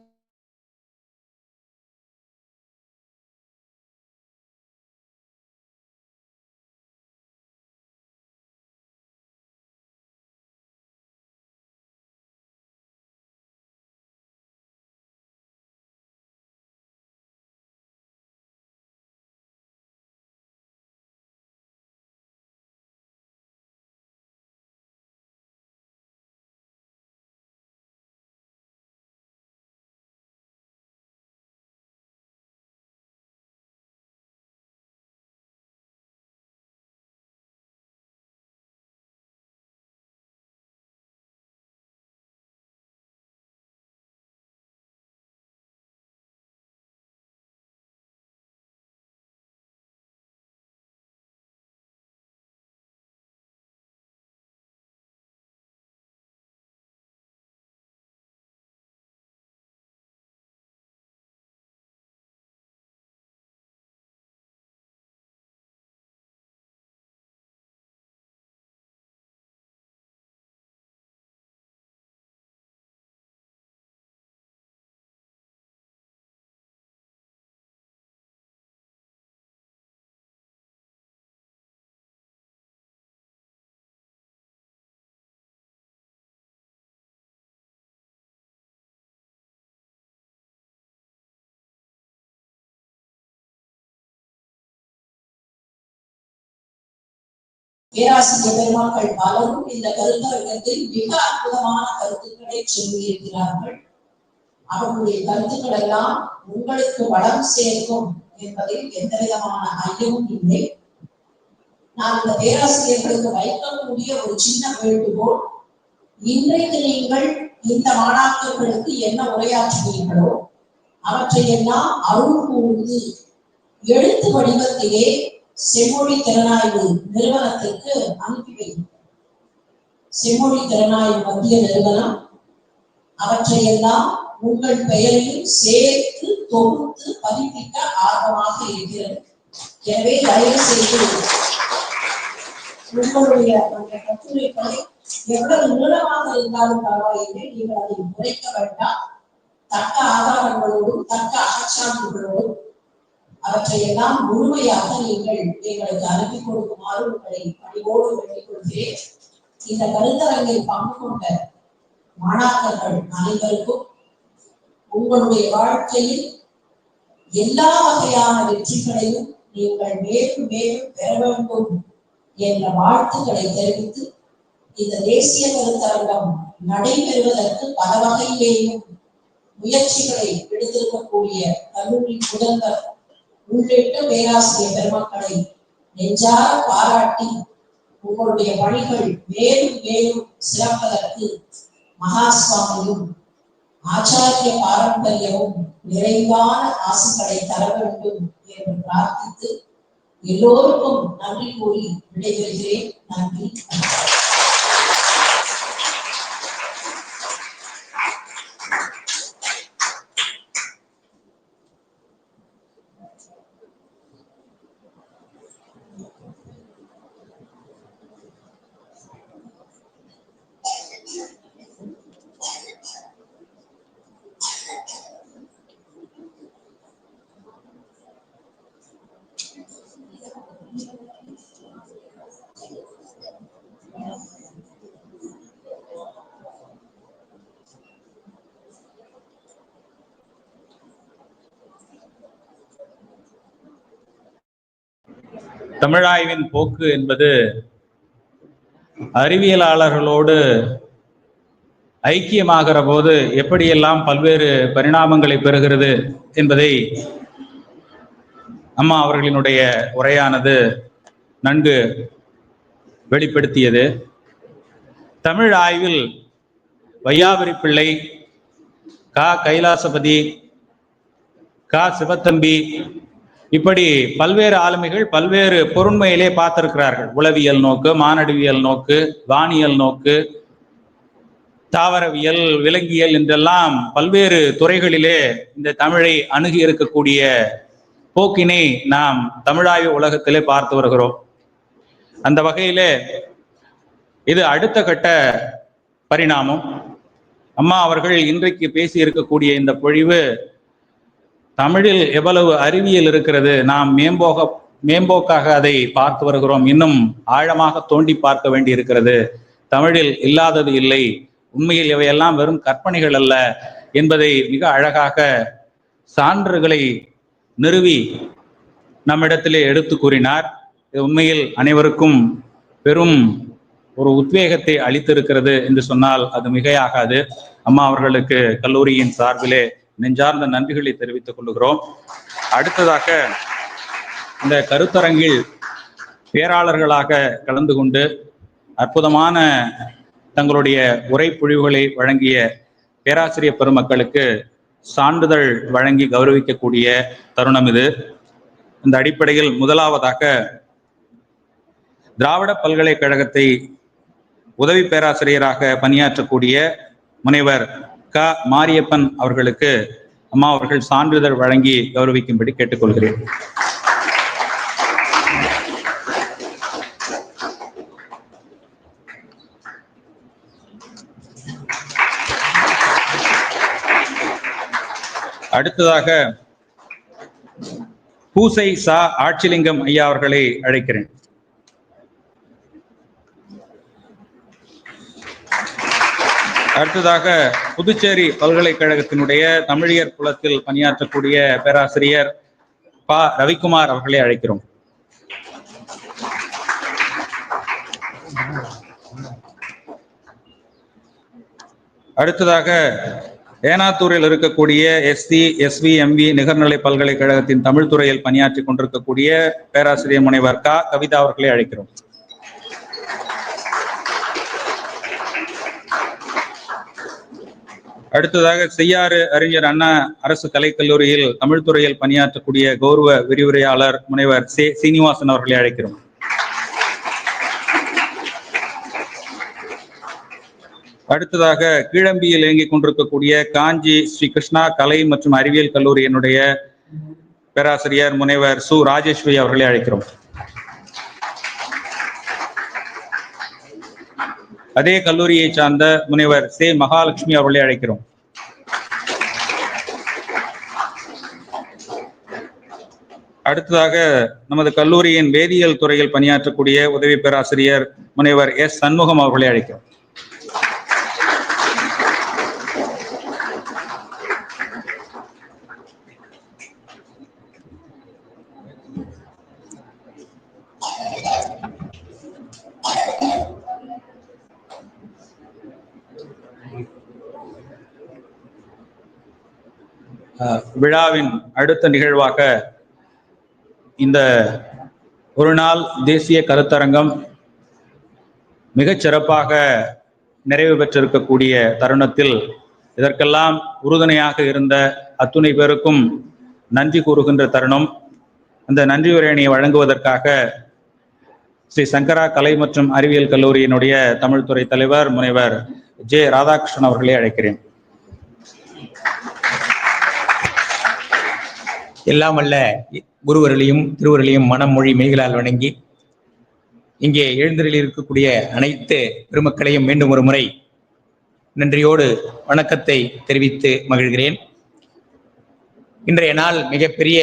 பேராசிரியர் பெருமக்கள் பலரும் இந்த கருத்தரங்கத்தில் மிக அற்புதமான கருத்துக்களை சொல்லியிருக்கிறார்கள். அவர்களுடைய கருத்துக்கள் எல்லாம் உங்களுக்கு வளம் சேர்க்கும் என்பதில் எந்த விதமான ஐயமும் இல்லை. நான் இந்த பேராசிரியர்களுக்கு வைக்கக்கூடிய ஒரு சின்ன வேண்டுகோள், இன்றைக்கு நீங்கள் இந்த மாணாக்கர்களுக்கு என்ன உரையாற்றுவீர்களோ அவற்றையெல்லாம் அருள் கூர்ந்து எழுத்து வடிவத்திலே செம்மொழி திறனாய்வு நிறுவனத்திற்கு அனுப்பி வைக்கும். செம்மொழி திறனாய்வு மத்திய நிறுவனம் அவற்றையெல்லாம் உங்கள் பெயரையும் சேர்த்து தொகுத்து பதிப்பிக்க ஆர்வமாக இருக்கிறது. எனவே தயவு செய்து உங்களுடைய அந்த கட்டுரைகளை எவ்வளவு நீளமாக இருந்தாலும் பரவாயில்லை, நீங்கள் அதை உரைக்க வேண்டாம். தக்க ஆதாரங்களோடும் தக்க அகச்சான்றுகளோடும் அவற்றையெல்லாம் முழுமையாக நீங்கள் எங்களுக்கு அனுப்பி கொடுக்குமாறு உங்களை பணிவோடு வேண்டிக் கொள்கிறேன். இந்த கருத்தரங்கில் பங்கு கொண்ட மாணாக்கர்கள் அனைவருக்கும் உங்களுடைய வாழ்க்கையில் எல்லா வகையான வெற்றிகளையும் நீங்கள் மேலும் மேலும் பெற வேண்டும் என்ற வாழ்த்துக்களை தெரிவித்து, இந்த தேசிய கருத்தரங்கம் நடைபெறுவதற்கு பல வகையிலேயும் முயற்சிகளை எடுத்திருக்கக்கூடிய கல்லூரி முதல்வர் உள்ளிட்ட பேராசிரியர் பெருமக்களை நெஞ்சார பாராட்டி, உங்களுடைய பணிகள் மேலும் மேலும் சிறப்பதற்கு மகாஸ்வாமியும் ஆச்சாரிய பாரம்பரியமும் நிறைவான ஆசைகளை தர வேண்டும் என்று பிரார்த்தித்து எல்லோருக்கும் நன்றி கூறி விடைபெறுகிறேன். நன்றி. தமிழாய்வின் போக்கு என்பது அறிவியலாளர்களோடு ஐக்கியமாகிற போது எப்படியெல்லாம் பல்வேறு பரிணாமங்களை பெறுகிறது என்பதை அம்மா அவர்களினுடைய உரையானது நன்கு வெளிப்படுத்தியது. தமிழ் ஆய்வில் வையாபுரி பிள்ளை, கைலாசபதி, சிவத்தம்பி, இப்படி பல்வேறு ஆளுமைகள் பல்வேறு பொருண்மையிலே பார்த்திருக்கிறார்கள். உளவியல் நோக்கு, மானடவியல் நோக்கு, வானியல் நோக்கு, தாவரவியல், விலங்கியல் என்றெல்லாம் பல்வேறு துறைகளிலே இந்த தமிழை அணுகி இருக்கக்கூடிய போக்கினை நாம் தமிழாய்வு உலகத்திலே பார்த்து வருகிறோம். அந்த வகையிலே இது அடுத்த கட்ட பரிணாமம். அம்மா அவர்கள் இன்றைக்கு பேசி இருக்கக்கூடிய இந்த பொழிவு தமிழில் எவ்வளவு அறிவியல் இருக்கிறது, நாம் மேம்போக்காக அதை பார்த்து வருகிறோம், இன்னும் ஆழமாக தோண்டி பார்க்க வேண்டி இருக்கிறது, தமிழில் இல்லாதது இல்லை, உண்மையில் இவையெல்லாம் வெறும் கற்பனைகள் அல்ல என்பதை மிக அழகாக சான்றுகளை நிறுவி நம்மிடத்திலே எடுத்து கூறினார். இது உண்மையில் அனைவருக்கும் பெரும் ஒரு உத்வேகத்தை அளித்திருக்கிறது என்று சொன்னால் அது மிகையாகாது. அம்மா அவர்களுக்கு கல்லூரியின் சார்பிலே நெஞ்சார்ந்த நன்றிகளை தெரிவித்துக் கொள்கிறோம். அடுத்ததாக இந்த கருத்தரங்கில் பேராளர்களாக கலந்து கொண்டு அற்புதமான தங்களுடைய உரைப்பொழிவுகளை வழங்கிய பேராசிரியர் பெருமக்களுக்கு சான்றிதழ் வழங்கி கௌரவிக்கக்கூடிய தருணம் இது. இந்த அடிப்படையில் முதலாவதாக திராவிட பல்கலைக்கழகத்தை உதவி பேராசிரியராக பணியாற்றக்கூடிய முனைவர் மாரியப்பன் அவர்களுக்கு அம்மா அவர்கள் சான்றிதழ் வழங்கி கௌரவிக்கும்படி கேட்டுக்கொள்கிறேன். அடுத்ததாக பூசை ஆட்சிலிங்கம் ஐயா அவர்களை அழைக்கிறேன். அடுத்ததாக புதுச்சேரி பல்கலைக்கழகத்தினுடைய தமிழியர் புலத்தில் பணியாற்றக்கூடிய பேராசிரியர் ரவிக்குமார் அவர்களை அழைக்கிறோம். அடுத்ததாக ஏனாத்தூரில் இருக்கக்கூடிய SVMV நிகர்நிலை பல்கலைக்கழகத்தின் தமிழ் துறையில் பணியாற்றி கொண்டிருக்கக்கூடிய பேராசிரியர் முனைவர் கவிதா அவர்களை அழைக்கிறோம். அடுத்ததாக செய்யாறு அறிஞர் அண்ணா அரசு கலைக்கல்லூரியில் தமிழ் துறையில் பணியாற்றக்கூடிய கௌரவ விரிவுரையாளர் முனைவர் சீனிவாசன் அவர்களை அழைக்கிறோம். அடுத்ததாக கீழம்பியில் இயங்கிக் கொண்டிருக்கக்கூடிய காஞ்சி ஸ்ரீ கிருஷ்ணா கலை மற்றும் அறிவியல் கல்லூரியினுடைய பேராசிரியர் முனைவர் ராஜேஸ்வரி அவர்களை அழைக்கிறோம். அதே கல்லூரியை சார்ந்த முனைவர் மகாலட்சுமி அவர்களை அழைக்கிறோம். அடுத்ததாக நமது கல்லூரியின் வேதியியல் துறையில் பணியாற்றக்கூடிய உதவி பேராசிரியர் முனைவர் சண்முகம் அவர்களை அழைக்கிறோம். விழாவின் அடுத்த நிகழ்வாக இந்த ஒரு நாள் தேசிய கருத்தரங்கம் மிகச் சிறப்பாக நிறைவு பெற்றிருக்கக்கூடிய தருணத்தில் இதற்கெல்லாம் உறுதுணையாக இருந்த அத்துணை பேருக்கும் நன்றி கூறுகின்ற தருணம். அந்த நன்றி உரையினை வழங்குவதற்காக ஸ்ரீ சங்கரா கலை மற்றும் அறிவியல் கல்லூரியினுடைய தமிழ் துறை தலைவர் முனைவர் ராதாகிருஷ்ணன் அவர்களை அழைக்கிறேன். எல்லாம் வல்ல குருவர்களையும் திருவர்களையும் மனம் மொழி மெய்களால் வணங்கி இங்கே எழுந்தரில் இருக்கக்கூடிய அனைத்து பெருமக்களையும் மீண்டும் ஒரு முறை நன்றியோடு வணக்கத்தை தெரிவித்து மகிழ்கிறேன். இன்றைய நாள் மிகப்பெரிய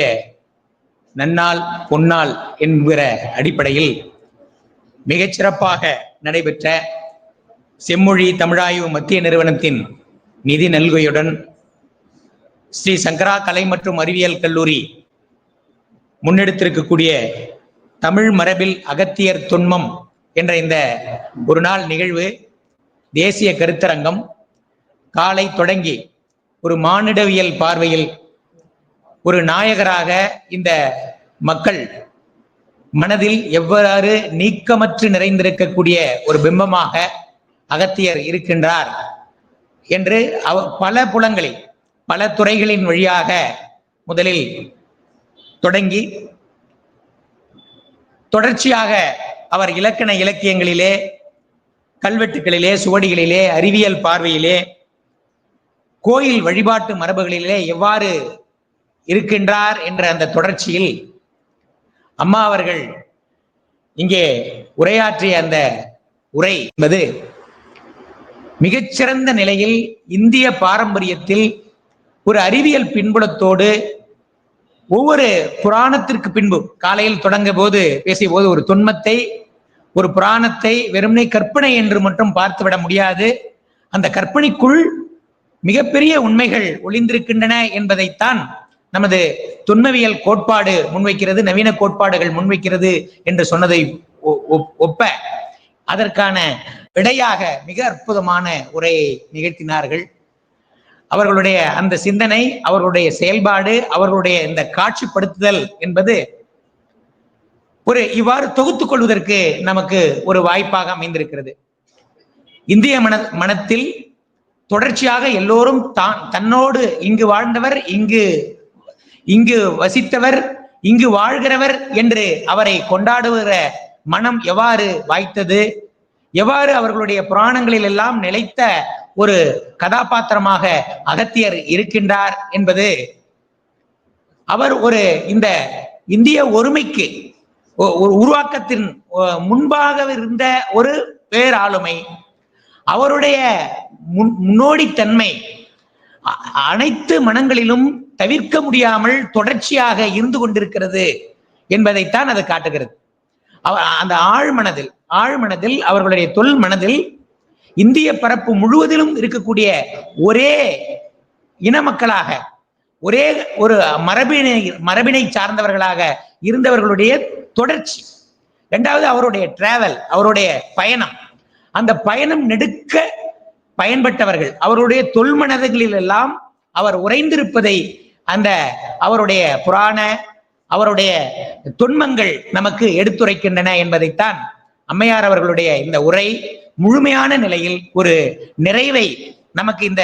நன்னாள் பொன்னாள் என்கிற அடிப்படையில் மிகச்சிறப்பாக நடைபெற்ற செம்மொழி தமிழாய்வு மத்திய நிறுவனத்தின் நிதி நல்கையுடன் ஸ்ரீ சங்கரா கலை மற்றும் அறிவியல் கல்லூரி முன்னெடுத்திருக்கக்கூடிய தமிழ் மரபில் அகத்தியர் தொன்மம் என்ற இந்த ஒரு நாள் நிகழ்வு தேசிய கருத்தரங்கம் காலை தொடங்கி ஒரு மானிடவியல் பார்வையில் ஒரு நாயகராக இந்த மக்கள் மனதில் எவ்வாறு நீக்கமற்று நிறைந்திருக்கக்கூடிய ஒரு பிம்பமாக அகத்தியர் இருக்கின்றார் என்று பல புலங்களில் பல துறைகளின் வழியாக முதலில் தொடங்கி தொடர்ச்சியாக அவர் இலக்கண இலக்கியங்களிலே, கல்வெட்டுகளிலே, சுவடிகளிலே, அறிவியல் பார்வையிலே, கோயில் வழிபாட்டு மரபுகளிலே எவ்வாறு இருக்கின்றார் என்ற அந்த தொடர்ச்சியில் அம்மா அவர்கள் இங்கே உரையாற்றிய அந்த உரை என்பது மிகச்சிறந்த நிலையில் இந்திய பாரம்பரியத்தில் ஒரு அறிவியல் பின்புலத்தோடு ஒவ்வொரு புராணத்திற்கு பின்பு காலையில் தொடங்க போது பேசிய போது ஒரு தொன்மத்தை, ஒரு புராணத்தை வெறுமனே கற்பனை என்று மட்டும் பார்த்துவிட முடியாது. அந்த கற்பனைக்குள் மிகப்பெரிய உண்மைகள் ஒளிந்திருக்கின்றன என்பதைத்தான் நமது தொன்மவியல் கோட்பாடு முன்வைக்கிறது, நவீன கோட்பாடுகள் முன்வைக்கிறது என்று சொன்னதை ஒப்ப அதற்கான விடையாக மிக அற்புதமான உரையை நிகழ்த்தினார்கள். அவர்களுடைய அந்த சிந்தனை, அவர்களுடைய செயல்பாடு, அவர்களுடைய இந்த காட்சிப்படுத்துதல் என்பது ஒரு இவ்வாறு தொகுத்துக் கொள்வதற்கு நமக்கு ஒரு வாய்ப்பாக அமைந்திருக்கிறது. இந்திய மனத்தில் தொடர்ச்சியாக எல்லோரும் தன்னோடு இங்கு வாழ்ந்தவர், இங்கு வசித்தவர், இங்கு வாழ்கிறவர் என்று அவரை கொண்டாடுகிற மனம் எவ்வாறு வாய்த்தது, எவ்வாறு அவர்களுடைய புராணங்களில் எல்லாம் நிலைத்த ஒரு கதாபாத்திரமாக அகத்தியர் இருக்கின்றார் என்பது அவர் ஒரு இந்த இந்திய ஒருமைக்கு ஒரு உருவாக்கத்தின் முன்பாக இருந்த ஒரு பேராளுமை, அவருடைய முன்னோடித்தன்மை அனைத்து மனங்களிலும் தவிர்க்க முடியாமல் தொடர்ச்சியாக இருந்து கொண்டிருக்கிறது என்பதைத்தான் அது காட்டுகிறது. அந்த ஆழ்மனதில் அவர்களுடைய தொல் மனதில் இந்திய பரப்பு முழுவதிலும் இருக்கக்கூடிய ஒரே இன மக்களாக, ஒரே ஒரு மரபினை சார்ந்தவர்களாக இருந்தவர்களுடைய தொடர்ச்சி. இரண்டாவது அவருடைய டிராவல், அவருடைய பயணம், அந்த பயணம் நெடுக்க பயன்பட்டவர்கள், அவருடைய தொல்மனதுகளில் எல்லாம் அவர் உறைந்திருப்பதை அந்த அவருடைய புராண, அவருடைய தொன்மங்கள் நமக்கு எடுத்துரைக்கின்றன என்பதைத்தான் அம்மையார் அவர்களுடைய இந்த உரை முழுமையான நிலையில் ஒரு நிறைவை நமக்கு இந்த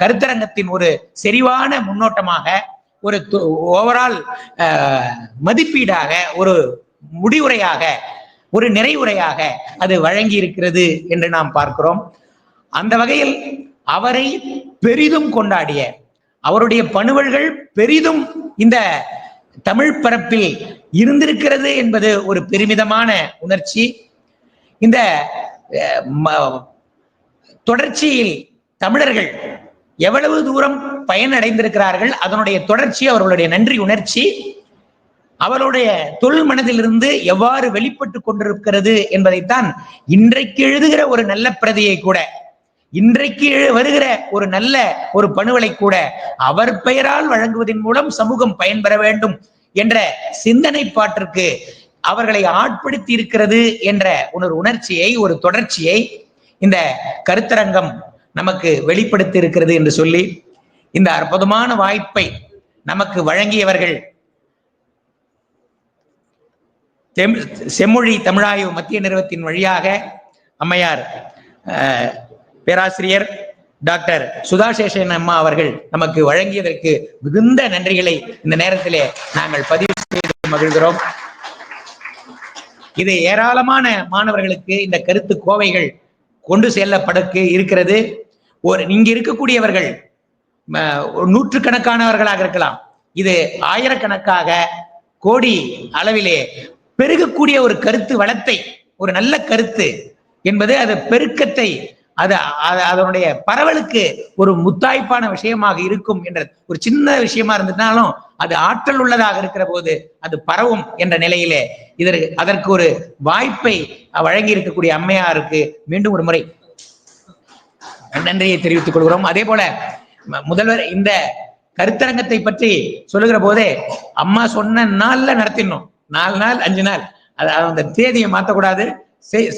கருத்தரங்கத்தின் ஒரு செறிவான முன்னோட்டமாக, ஒரு ஓவரால் மதிப்பீடாக, ஒரு முடிவுரையாக, ஒரு நிறைவுரையாக அது வழங்கி இருக்கிறது என்று நாம் பார்க்கிறோம். அந்த வகையில் அவரை பெரிதும் கொண்டாடிய, அவருடைய பணுவல்கள் பெரிதும் இந்த தமிழ் பரப்பில் இருந்திருக்கிறது என்பது ஒரு பெருமிதமான உணர்ச்சி. இந்த தொடர்ச்சியில் தமிழர்கள் எவ்வளவு தூரம் பயனடைந்திருக்கிறார்கள், அதனுடைய தொடர்ச்சி, அவர்களுடைய நன்றி உணர்ச்சி அவருடைய தொல் மனதிலிருந்து எவ்வாறு வெளிப்பட்டு கொண்டிருக்கிறது என்பதைத்தான் இன்றைக்கு எழுதுகிற ஒரு நல்ல பிரதியை கூட, இன்றைக்கு வருகிற ஒரு நல்ல ஒரு பணுவலை கூட அவர் பெயரால் வழங்குவதன் மூலம் சமூகம் பயன்பெற வேண்டும் என்ற சிந்தனைப்பாட்டிற்கு அவர்களை ஆட்படுத்தி இருக்கிறது என்ற ஒரு உணர்ச்சியை, ஒரு தொடர்ச்சியை இந்த கருத்தரங்கம் நமக்கு வெளிப்படுத்தி இருக்கிறது என்று சொல்லி, இந்த அற்புதமான வாய்ப்பை நமக்கு வழங்கியவர்கள் செம்மொழி தமிழாய்வு மத்திய நிறுவனத்தின் வழியாக அம்மையார் பேராசிரியர் டாக்டர் சுதா சேஷன் அம்மா அவர்கள் நமக்கு வழங்கியதற்கு மிகுந்த நன்றிகளை இந்த நேரத்திலே நாங்கள் பதிவு செய்து மகிழ்கிறோம். இது ஏராளமான மாணவர்களுக்கு இந்த கருத்து கோவைகள் கொண்டு செல்லப்படக்கு இருக்கிறது. இங்க இருக்கக்கூடியவர்கள் நூற்றுக்கணக்கானவர்களாக இருக்கலாம், இது ஆயிரக்கணக்காக கோடி அளவிலே பெருகக்கூடிய ஒரு கருத்து வளத்தை, ஒரு நல்ல கருத்து என்பது அது பெருக்கத்தை, அதனுடைய பரவலுக்கு ஒரு முத்தாய்ப்பான விஷயமாக இருக்கும் என்ற ஒரு சின்ன விஷயமா இருந்ததுனாலும் அது ஆற்றல் உள்ளதாக இருக்கிற போது அது பரவும் என்ற நிலையிலே அதற்கு ஒரு வாய்ப்பை வழங்கி இருக்கக்கூடிய அம்மையாருக்கு மீண்டும் ஒரு முறை நன்றியை தெரிவித்துக் கொள்கிறோம். அதே போல முதல்வர் இந்த கருத்தரங்கத்தை பற்றி சொல்லுகிற போதே அம்மா சொன்ன நாள்ல நடத்தினோம், 4 நாள் 5 நாள், அந்த தேதியை மாற்றக்கூடாது,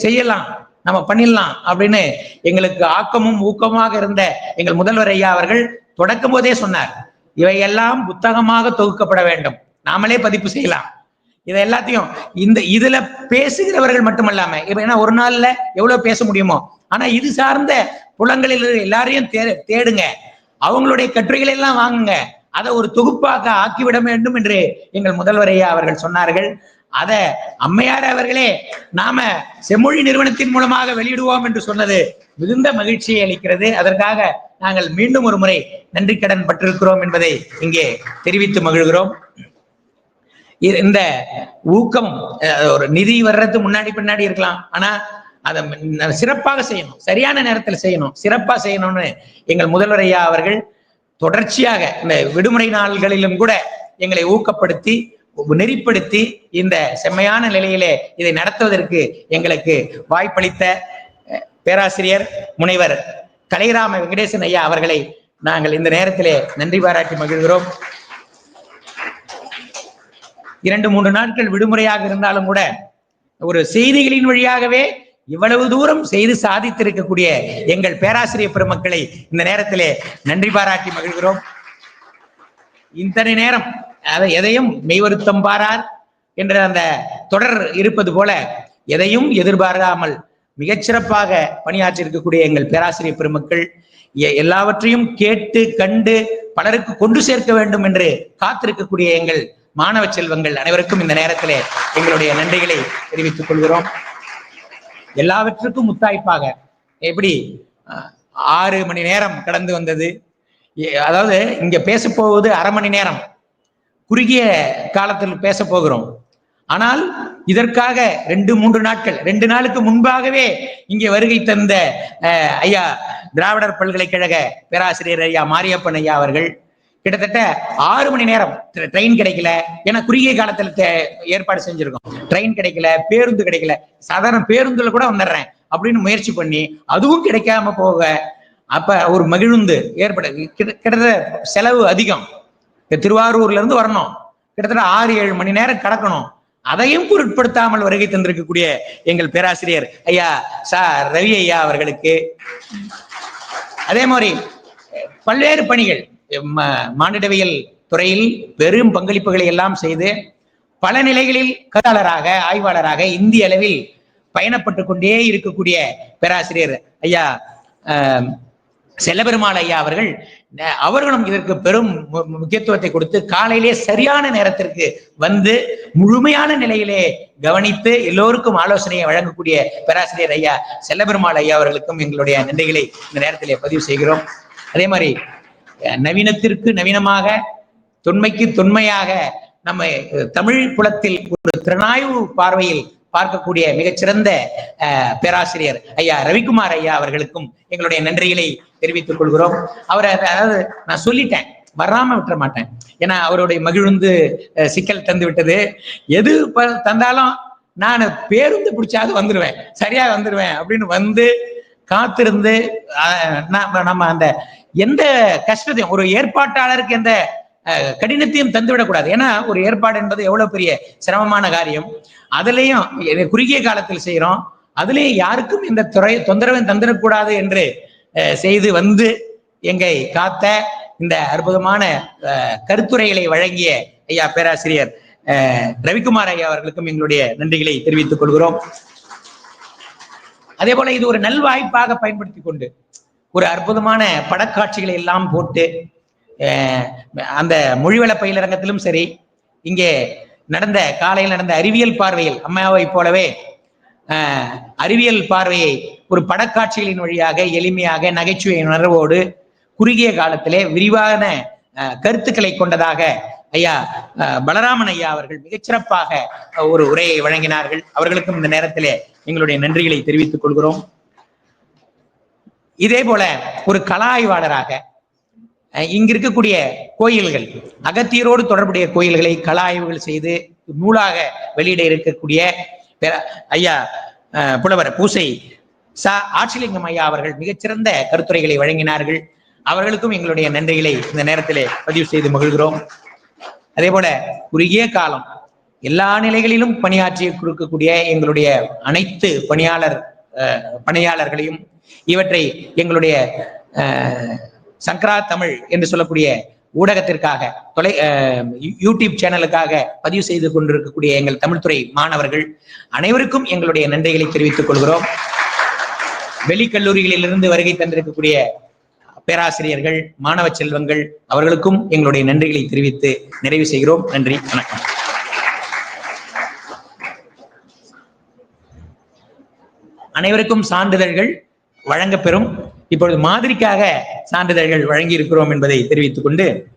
செய்யலாம், நம்ம பண்ணிடலாம் அப்படின்னு எங்களுக்கு ஆக்கமும் ஊக்கமாக இருந்த எங்கள் முதல்வர் ஐயா அவர்கள் தொடக்கும் போதே சொன்னார், இவையெல்லாம் புத்தகமாக தொகுக்கப்பட வேண்டும், நாமளே பதிப்பு செய்யலாம். இதை எல்லாத்தையும் இதுல பேசுகிறவர்கள் மட்டுமல்லாம, ஏன்னா ஒரு நாள்ல எவ்வளவு பேச முடியுமோ, ஆனா இது சார்ந்த புலங்களில் எல்லாரையும் தேடுங்க, அவங்களுடைய கட்டுரைகளை எல்லாம் வாங்குங்க, அதை ஒரு தொகுப்பாக ஆக்கிவிட வேண்டும் என்று எங்கள் முதல்வர் ஐயா அவர்கள் சொன்னார்கள். அத அம்மையார் அவர்களே நாம செம்மொழி நிறுவனத்தின் மூலமாக வெளியிடுவோம் என்று சொன்னது மிகுந்த மகிழ்ச்சியை அளிக்கிறது. அதற்காக நாங்கள் மீண்டும் ஒரு முறை நன்றி கடன் பட்டிருக்கிறோம் என்பதை இங்கே தெரிவித்து மகிழ்கிறோம். இந்த ஊக்கம் ஒரு நிதி வர்றது முன்னாடி பின்னாடி இருக்கலாம், ஆனா அதை சிறப்பாக செய்யணும், சரியான நேரத்தில் செய்யணும், சிறப்பா செய்யணும்னு எங்கள் முதல்வர் ஐயா அவர்கள் தொடர்ச்சியாக இந்த விடுமுறை நாள்களிலும் கூட எங்களை ஊக்கப்படுத்தி நெறிப்படுத்தி இந்த செம்மையான நிலையிலே இதை நடத்துவதற்கு எங்களுக்கு வாய்ப்பளித்த பேராசிரியர் முனைவர் கலைராம வெங்கடேசன் ஐயா அவர்களை நாங்கள் இந்த நேரத்திலே நன்றி பாராட்டி மகிழ்கிறோம். 2-3 நாட்கள் விடுமுறையாக இருந்தாலும் கூட ஒரு செய்திகளின் வழியாகவே இவ்வளவு தூரம் செய்து சாதித்திருக்கக்கூடிய எங்கள் பேராசிரியர் பெருமக்களை இந்த நேரத்திலே நன்றி பாராட்டி மகிழ்கிறோம். இத்தனை நேரம் அதை எதையும் மெய்வருத்தம் பாரார் என்ற அந்த தொடர் இருப்பது போல எதையும் எதிர்பாராமல் மிகச்சிறப்பாக பணியாற்றி இருக்கக்கூடிய எங்கள் பேராசிரியர் பெருமக்கள் எல்லாவற்றையும் கேட்டு கண்டு பலருக்கு கொண்டு சேர்க்க வேண்டும் என்று காத்திருக்கக்கூடிய எங்கள் மாணவ செல்வங்கள் அனைவருக்கும் இந்த நேரத்திலே எங்களுடைய நன்றிகளை தெரிவித்துக் கொள்கிறோம். எல்லாவற்றுக்கும் முத்தாய்ப்பாக எப்படி 6 மணி நேரம் கடந்து வந்தது, அதாவது இங்க பேச போவது அரை மணி நேரம், குறுகிய காலத்தில் பேச போகிறோம். ஆனால் இதற்காக 2-3 நாட்கள், 2 நாளுக்கு முன்பாகவே இங்கே வருகை தந்த ஐயா திராவிடர் பல்கலைக்கழக பேராசிரியர் ஐயா மாரியப்பன் ஐயா அவர்கள் கிட்டத்தட்ட 6 மணி நேரம் ட்ரெயின் கிடைக்கல, ஏன்னா குறுகிய காலத்துல ஏற்பாடு செஞ்சிருக்கோம், ட்ரெயின் கிடைக்கல, பேருந்து கிடைக்கல, சாதாரண பேருந்துல கூட வந்துடுறேன் அப்படின்னு முயற்சி பண்ணி அதுவும் கிடைக்காம போக, அப்ப ஒரு மகிழுந்து ஏற்பட கிட்டத்தட்ட செலவு அதிகம், திருவாரூர்ல இருந்து வரணும், கிட்டத்தட்ட 6-7 மணி நேரம் கடக்கணும், அதையும் பொருட்படுத்தாமல் வருகை தந்திருக்கக்கூடிய எங்கள் பேராசிரியர் ஐயா ரவி ஐயா அவர்களுக்கு, அதே மாதிரி பல்வேறு பணிகள் மானிடவியல் துறையில் பெரும் பங்களிப்புகளை எல்லாம் செய்து பல நிலைகளில் கருத்தாளராக ஆய்வாளராக இந்திய அளவில் பயணப்பட்டு கொண்டே இருக்கக்கூடிய பேராசிரியர் ஐயா செல்லபெருமாள் ஐயா அவர்களும் இதற்கு பெரும் முக்கியத்துவத்தை கொடுத்து காலையிலே சரியான நேரத்திற்கு வந்து முழுமையான நிலையிலே கவனித்து எல்லோருக்கும் ஆலோசனையை வழங்கக்கூடிய பேராசிரியர் ஐயா செல்லபெருமாள் ஐயா அவர்களுக்கும் எங்களுடைய நன்றிகளை இந்த நேரத்திலே பதிவு செய்கிறோம். அதே மாதிரி நவீனத்திற்கு நவீனமாக தொன்மைக்கு தொன்மையாக நம்ம தமிழ் புலத்தில் ஒரு திறனாய்வு பார்வையில் பார்க்கக்கூடிய மிகச்சிறந்த பேராசிரியர் ஐயா ரவிக்குமார் ஐயா அவர்களுக்கும் எங்களுடைய நன்றிகளை தெரிவித்துக் கொள்கிறோம். அவரை அதாவது நான் சொல்லிட்டேன், வராம விட்டுற மாட்டேன், ஏன்னா அவருடைய மகிழ்ந்து சிக்கல் தந்து விட்டது, எது தந்தாலும் நான் பேருந்து பிடிச்சாது வந்துடுவேன், சரியா வந்துடுவேன் அப்படின்னு வந்து காத்திருந்து நம்ம அந்த எந்த கஷ்டத்தையும் ஒரு ஏற்பாட்டாளருக்கு எந்த கடினத்தையும் தந்துவிடக்கூடாது. ஏன்னா ஒரு ஏற்பாடு என்பது எவ்வளவு பெரிய சிரமமான காரியம், அதுலயும் குறுகிய காலத்தில் செய்யறோம், அதுலயும் யாருக்கும் இந்த தொந்தரவும் தந்துடக்கூடாது என்று செய்து வந்து எங்களை காத்த இந்த அற்புதமான கருத்துரைகளை வழங்கிய ஐயா பேராசிரியர் ரவிக்குமார் ஐயா அவர்களுக்கும் எங்களுடைய நன்றிகளை தெரிவித்துக் கொள்கிறோம். அதே போல இது ஒரு நல்வாய்ப்பாக பயன்படுத்தி கொண்டு ஒரு அற்புதமான படக்காட்சிகளை எல்லாம் போட்டு அந்த மொழிவள பயிலரங்கத்திலும் சரி, இங்கே காலையில் நடந்த அறிவியல் பார்வையில் அம்மாவை போலவே அறிவியல் பார்வையை ஒரு படக்காட்சிகளின் வழியாக எளிமையாக நகைச்சுவை உணர்வோடு குறுகிய காலத்திலே விரிவான கருத்துக்களை கொண்டதாக ஐயா பலராமன் ஐயா அவர்கள் மிகச்சிறப்பாக ஒரு உரையை வழங்கினார்கள். அவர்களுக்கும் இந்த நேரத்திலே எங்களுடைய நன்றிகளை தெரிவித்துக் கொள்கிறோம். இதே போல ஒரு கல ஆய்வாளராக இங்க இருக்கக்கூடிய கோயில்கள், அகத்தியரோடு தொடர்புடைய கோயில்களை கல ஆய்வுகள் செய்து நூலாக வெளியிட இருக்கக்கூடிய ஐயா புலவர் பூசை ஆட்சிலிங்கம் ஐயா அவர்கள் மிகச்சிறந்த கருத்துரைகளை வழங்கினார்கள். அவர்களுக்கும் எங்களுடைய நன்றிகளை இந்த நேரத்திலே பதிவு செய்து மகிழ்கிறோம். அதே போல குறுகிய காலம் எல்லா நிலைகளிலும் பணியாற்றி கொடுக்கக்கூடிய எங்களுடைய அனைத்து பணியாளர்களையும், இவற்றை எங்களுடைய சங்கரா தமிழ் என்று சொல்லக்கூடிய ஊடகத்திற்காக யூடியூப் சேனலுக்காக பதிவு செய்து கொண்டிருக்கக்கூடிய எங்கள் தமிழ்துறை மாணவர்கள் அனைவருக்கும் எங்களுடைய நன்றிகளை தெரிவித்துக் கொள்கிறோம். வெளிக்கல்லூரிகளிலிருந்து வருகை தந்திருக்கக்கூடிய பேராசிரியர்கள், மாணவ செல்வங்கள் அவர்களுக்கும் எங்களுடைய நன்றிகளை தெரிவித்து நிறைவு செய்கிறோம். நன்றி, வணக்கம். அனைவருக்கும் சான்றிதழ்கள் வழங்கப்பெறும். இப்பொழுது மாதிரிக்காக சான்றிதழ்கள் வழங்கி இருக்கிறோம் என்பதை தெரிவித்துக் கொண்டு